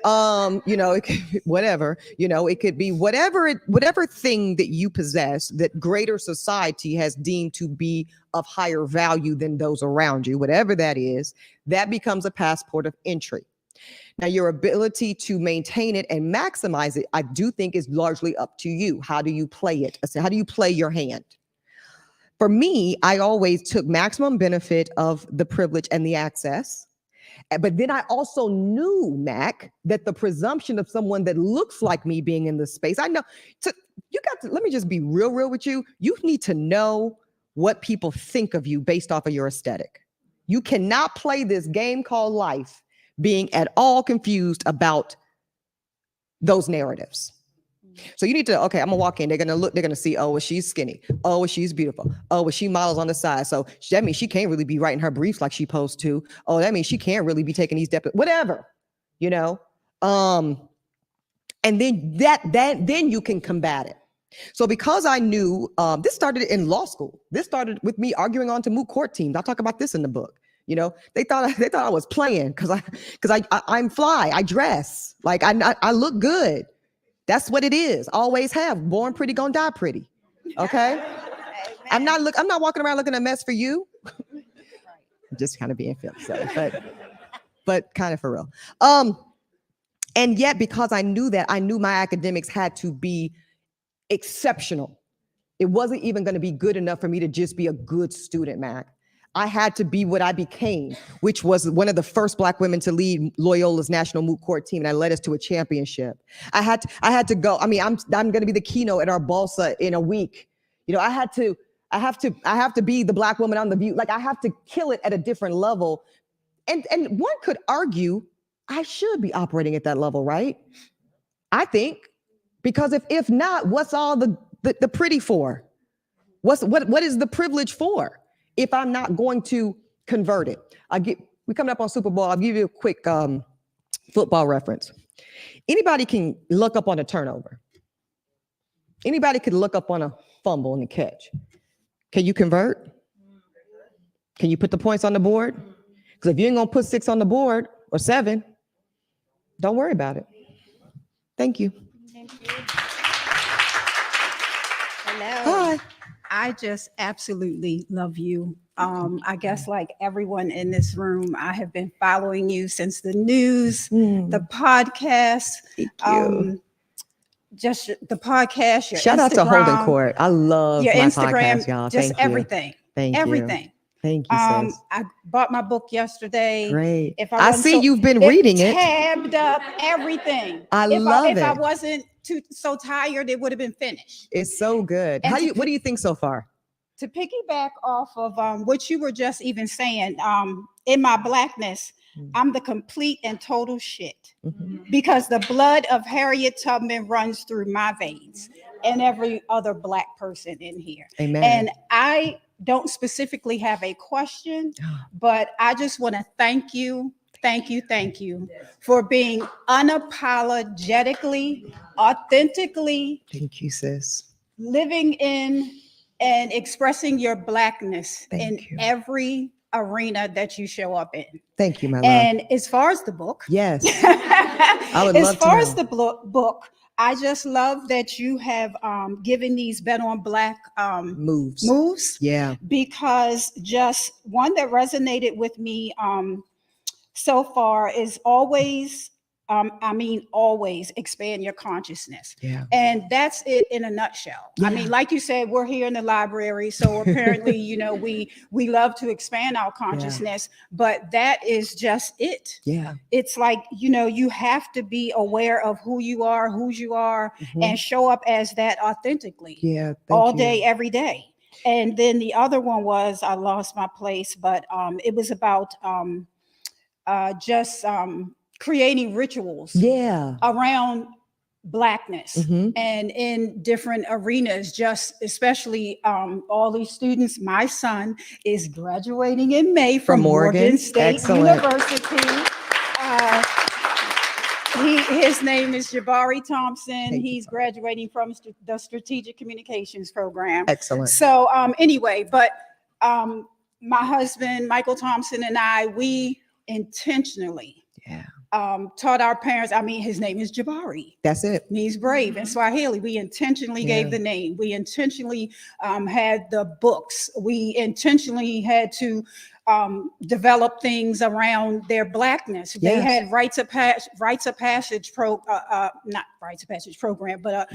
it could be whatever, it could be whatever thing that you possess that greater society has deemed to be of higher value than those around you, whatever that is, that becomes a passport of entry. Now, your ability to maintain it and maximize it, I do think, is largely up to you. How do you play it? How do you play your hand? For me, I always took maximum benefit of the privilege and the access. But then I also knew, Mac, that the presumption of someone that looks like me being in this space, I know, let me just be real with you. You need to know what people think of you based off of your aesthetic. You cannot play this game called life being at all confused about those narratives. So you need to, okay, I'm gonna walk in, they're gonna see, oh, well, she's skinny. Oh, well, she's beautiful. Oh, well, she models on the side. So that means she can't really be writing her briefs like she supposed to. Oh, that means she can't really be taking these steps, whatever, and then then you can combat it. So because I knew, this started in law school. This started with me arguing on to moot court teams. I'll talk about this in the book. They thought I was playing because I'm fly. I dress like I look good. That's what it is. Always have. Born pretty, gonna die pretty. Okay. I'm not walking around looking a mess for you. I'm just kind of being silly, but kind of for real. And yet, because I knew that, I knew my academics had to be exceptional. It wasn't even going to be good enough for me to just be a good student, Mac. I had to be what I became, which was one of the first Black women to lead Loyola's national moot court team, and that led us to a championship. I had to go. I mean, I'm going to be the keynote at our Balsa in a week. I have to be the Black woman on The View. Like, I have to kill it at a different level. And one could argue I should be operating at that level, right? I think, because if not, what's all the pretty for? What is the privilege for if I'm not going to convert it? We coming up on Super Bowl. I'll give you a quick football reference. Anybody can look up on a turnover. Anybody could look up on a fumble and a catch. Can you convert? Can you put the points on the board? Because if you ain't gonna put 6 on the board or 7, don't worry about it. Thank you. Hello. Hi. I just absolutely love you. I guess like everyone in this room, I have been following you since the news, the podcast. Thank you. Just the podcast, your Shout Instagram, out to Holden Court. I love your my Instagram, podcast, y'all. just Thank you. everything. Thank you. Everything. Thank you, sis. I bought my book yesterday. Great. If I see you've been reading it. Tabbed up everything. If I wasn't so tired, it would have been finished. It's so good. And what do you think so far? To piggyback off of what you were just even saying, in my Blackness, I'm the complete and total shit, because the blood of Harriet Tubman runs through my veins and every other Black person in here. Amen. And I don't specifically have a question, but I just want to thank you thank you for being unapologetically, authentically Thank you, sis. living in and expressing your Blackness in Thank you. every arena that you show up in. Thank you, my love. And as far as the book, Yes. I would love as far to as know. the book, I just love that you have given these Bet on Black moves. Yeah. Because just one that resonated with me so far is always, always expand your consciousness. Yeah. And that's it in a nutshell. I mean, like you said, we're here in the library, so apparently, we love to expand our consciousness, but that is just it. Yeah. It's like, you have to be aware of who you are, whose you are, and show up as that authentically. Yeah. All day, every day. And then the other one was, I lost my place, but it was about just creating rituals around Blackness and in different arenas, just especially all these students. My son is graduating in May from Morgan State University. His name is Jabari Thompson. He's graduating from the Strategic Communications program. Excellent. So anyway, but my husband, Michael Thompson, and I, we intentionally taught our parents. His name is Jabari. That's it. Means brave in Swahili. We intentionally gave the name. We intentionally had the books. We intentionally had to develop things around their Blackness. They had rites of passage program, but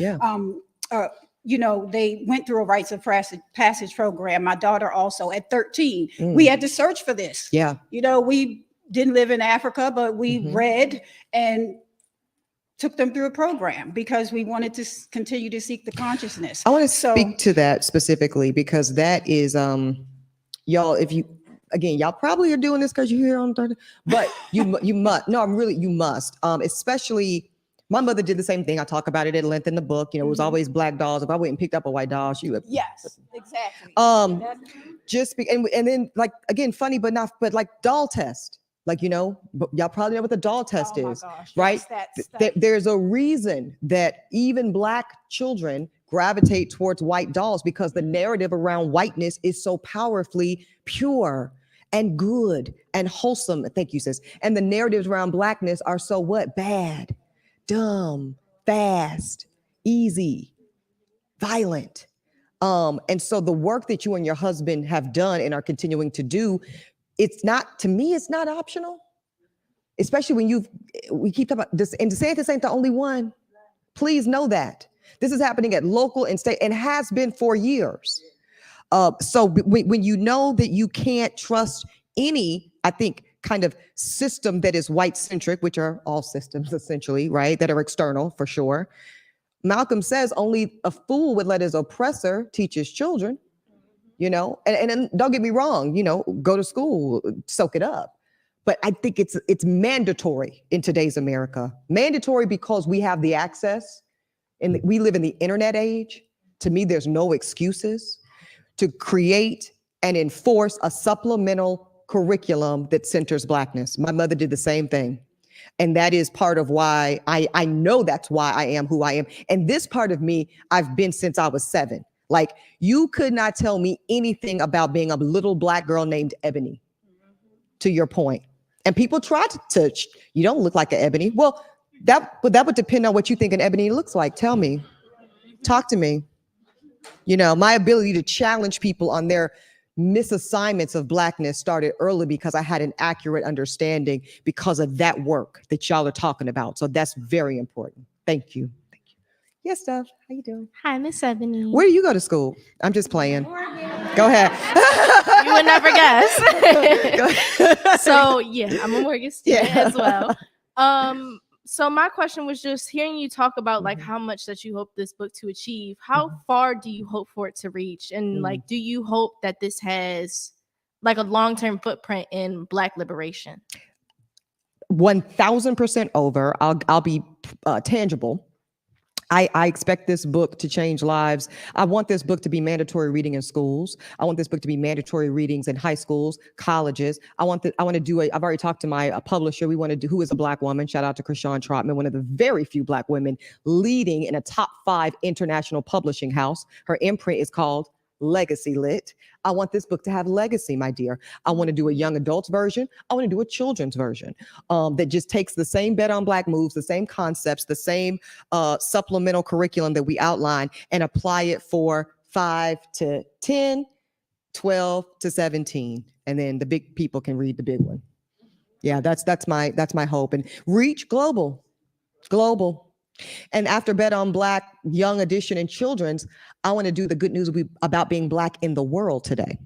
they went through a rites of passage program. My daughter also at 13. We had to search for this. Yeah. We didn't live in Africa, but we read and took them through a program because we wanted to continue to seek the consciousness. I want to speak to that specifically because that is, y'all, y'all probably are doing this because you're here on Thursday, but you must, you must, especially my mother did the same thing. I talk about it at length in the book. It was always black dolls. If I went and picked up a white doll, she would. Yes, exactly. And then again, funny, but like doll test. Y'all probably know what the doll test is, right? There's a reason that even Black children gravitate towards white dolls because the narrative around whiteness is so powerfully pure and good and wholesome. Thank you, sis. And the narratives around Blackness are so what? Bad, dumb, fast, easy, violent. And so the work that you and your husband have done and are continuing to do, it's not optional, especially when we keep talking about this, and DeSantis ain't the only one. Please know that. This is happening at local and state and has been for years. So when you know that you can't trust any, I think, kind of system that is white-centric, which are all systems essentially, right, that are external for sure. Malcolm says only a fool would let his oppressor teach his children. And don't get me wrong, go to school, soak it up. But I think it's mandatory in today's America. Mandatory because we have the access and we live in the internet age. To me, there's no excuses to create and enforce a supplemental curriculum that centers Blackness. My mother did the same thing. And that is part of why I know that's why I am who I am. And this part of me, I've been since I was 7. Like, you could not tell me anything about being a little Black girl named Ebony, to your point. And people try to touch, you don't look like an Ebony. Well, that would depend on what you think an Ebony looks like. Tell me, talk to me. My ability to challenge people on their misassignments of Blackness started early because I had an accurate understanding because of that work that y'all are talking about. So that's very important. Thank you. Yes, Steph. How you doing? Hi, Miss Ebony. Where do you go to school? I'm just playing. Go ahead. You would never guess. So yeah, I'm a Morgan student as well. So my question was just hearing you talk about like how much that you hope this book to achieve. How far do you hope for it to reach? And like, do you hope that this has like a long-term footprint in Black liberation? 1000% over. I'll be tangible. I expect this book to change lives. I want this book to be mandatory reading in schools. I want this book to be mandatory readings in high schools, colleges. I want to do I've already talked to my publisher. We want to do, who is a Black woman. Shout out to Krishan Trotman, one of the very few Black women leading in a top 5 international publishing house. Her imprint is called Legacy Lit. I want this book to have legacy, my dear. I want to do a young adults version. I want to do a children's version that just takes the same Bet on Black moves, the same concepts, the same supplemental curriculum that we outline, and apply it for 5 to 10, 12 to 17. And then the big people can read the big one. Yeah, that's my hope. And reach global. And after Bet on Black, Young Edition, and Children's, I want to do the good news about being Black in the world today.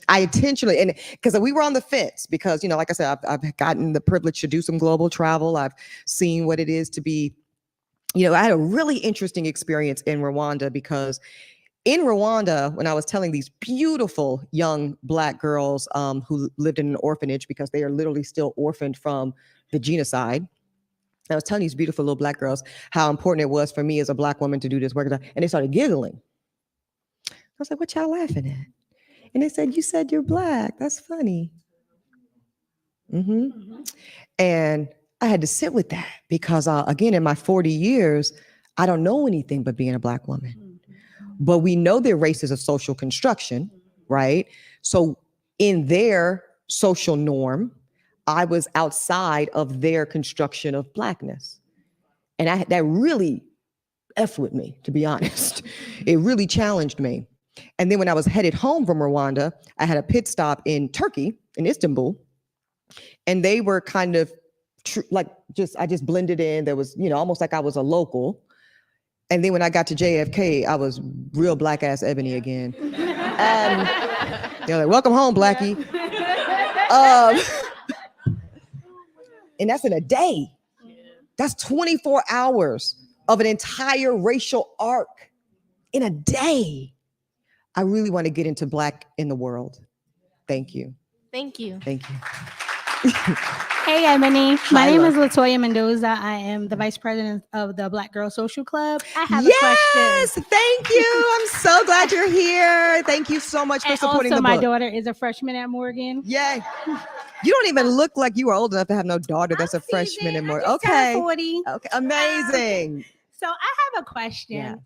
I intentionally, and because we were on the fence, because, you know, like I said, I've gotten the privilege to do some global travel. I've seen what it is to be, you know, I had a really interesting experience in Rwanda, because in Rwanda, when I was telling these beautiful young Black girls who lived in an orphanage, because they are literally still orphaned from the genocide, I was telling these beautiful little Black girls how important it was for me as a Black woman to do this work. And they started giggling. I was like, what y'all laughing at? And they said, you said you're Black. That's funny. And I had to sit with that, because again, in my 40 years, I don't know anything but being a Black woman. But we know their race is a social construction, right? So in their social norm, I was outside of their construction of Blackness. And that really effed with me, to be honest. It really challenged me. And then when I was headed home from Rwanda, I had a pit stop in Turkey, in Istanbul. And they were kind of I just blended in. There was, you know, almost like I was a local. And then when I got to JFK, I was real Black ass Ebony again. And they're like, welcome home, Blackie. And that's in a day. That's 24 hours of an entire racial arc in a day. I really want to get into Black in the world. Thank you. Thank you. Thank you. Hey, Ebony. My Hi, name love. is Latoya Mendoza. I am the vice president of the Black Girl Social Club. I have a Yes, question. thank you. I'm so glad you're here. Thank you so much for And supporting also, the my book. daughter is a freshman at Morgan. Yay. You don't even look like you are old enough to have no daughter that's a freshman in more. I just turned Okay. 40. Okay. Amazing. So I have a question. Yes.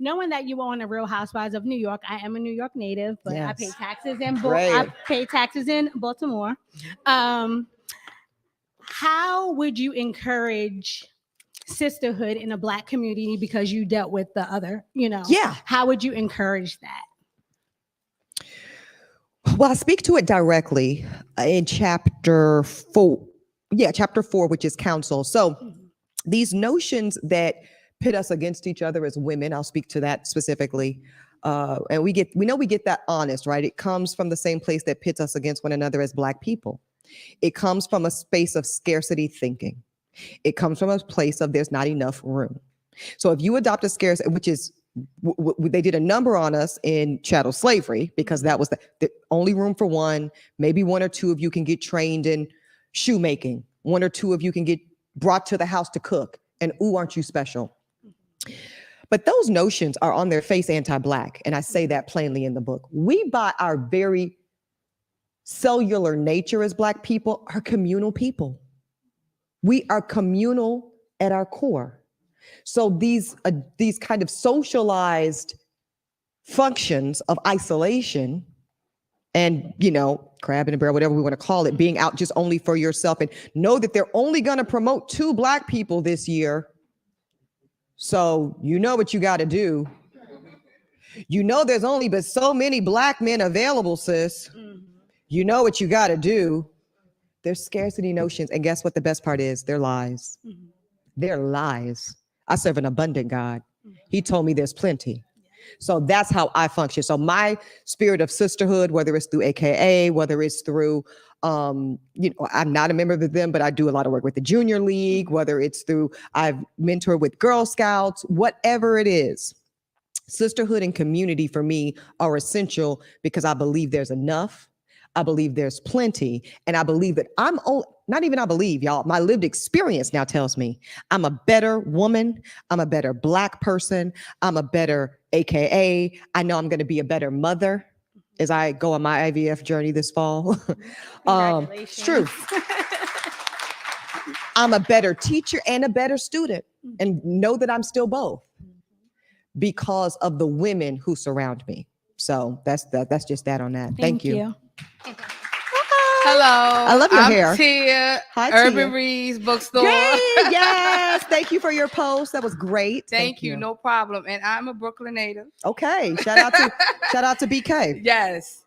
Knowing that you were on the Real Housewives of New York, I am a New York native, but I Yes. pay taxes in Great. I pay taxes in Baltimore. How would you encourage sisterhood in a Black community, because you dealt with the other, you know? Yeah. How would you encourage that? Well, I speak to it directly in chapter 4. Yeah, chapter 4, which is counsel. So these notions that pit us against each other as women, I'll speak to that specifically. And we know we get that honest, right? It comes from the same place that pits us against one another as Black people. It comes from a space of scarcity thinking. It comes from a place of there's not enough room. So if you adopt a scarcity, which is, they did a number on us in chattel slavery, because that was the only room for one. Maybe one or two of you can get trained in shoemaking. One or two of you can get brought to the house to cook. And ooh, aren't you special? But those notions are on their face anti-Black. And I say that plainly in the book. We, by our very cellular nature as Black people, are communal people. We are communal at our core. So these kind of socialized functions of isolation and, you know, crab in a barrel, whatever we want to call it, being out just only for yourself, and know that they're only going to promote 2 Black people this year. So you know what you got to do. You know there's only but so many Black men available, sis. You know what you got to do. There's scarcity notions. And guess what the best part is? They're lies. They're lies. I serve an abundant God. He told me there's plenty. So that's how I function. So my spirit of sisterhood, whether it's through AKA, whether it's through, you know, I'm not a member of them, but I do a lot of work with the Junior League, whether it's through, I've mentored with Girl Scouts, whatever it is. Sisterhood and community for me are essential, because I believe there's enough. I believe there's plenty. And I believe that not even I believe, y'all, my lived experience now tells me I'm a better woman. I'm a better Black person. I'm a better AKA. I know I'm going to be a better mother as I go on my IVF journey this fall. It's true. I'm a better teacher and a better student, and know that I'm still both because of the women who surround me. So that's just that on that. Thank you. Hello. I love your I'm hair. Tia, Hi, Urban Tia. Reads Bookstore. Great. Yes. Thank you for your post. That was great. Thank you. No problem. And I'm a Brooklyn native. Okay. Shout out to BK. Yes.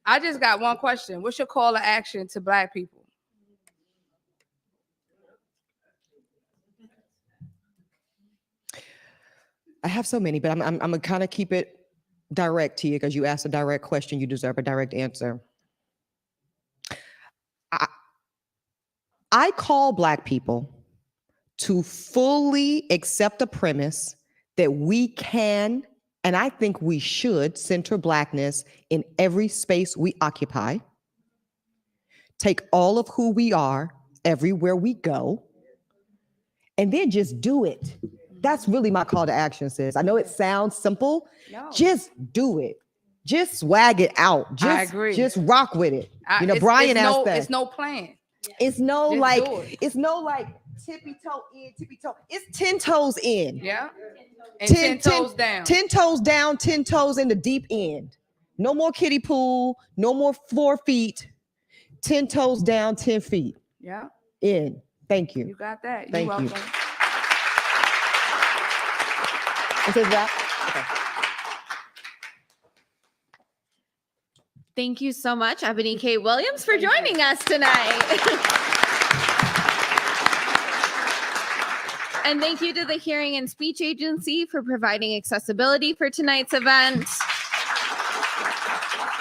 I just got one question. What's your call to action to Black people? I have so many, but I'm gonna kind of keep it direct to you because you asked a direct question. You deserve a direct answer. I call Black people to fully accept the premise that we can, and I think we should, center Blackness in every space we occupy. Take all of who we are everywhere we go, and then just do it. That's really my call to action, sis. I know it sounds simple. No. Just do it. Just swag it out. I agree. Just rock with it. Brian asked that. It's no plan. It's no Just like, do it. it's no like tippy toe in, tippy toe. It's 10 toes in. Yeah. And 10 toes down. 10 toes down, 10 toes in the deep end. No more kiddie pool, no more 4 feet. 10 toes down, 10 feet. Yeah. In. Thank you. You got that. You're Thank welcome. you. Is it that? Okay. Thank you so much, Eboni K. Williams, for joining us tonight. And thank you to the Hearing and Speech Agency for providing accessibility for tonight's event.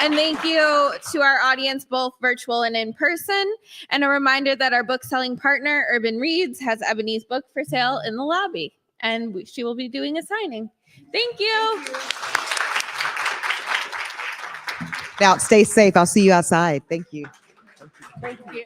And thank you to our audience, both virtual and in person. And a reminder that our book-selling partner, Urban Reads, has Ebony's book for sale in the lobby. And she will be doing a signing. Thank you. Now, stay safe. I'll see you outside. Thank you. Thank you.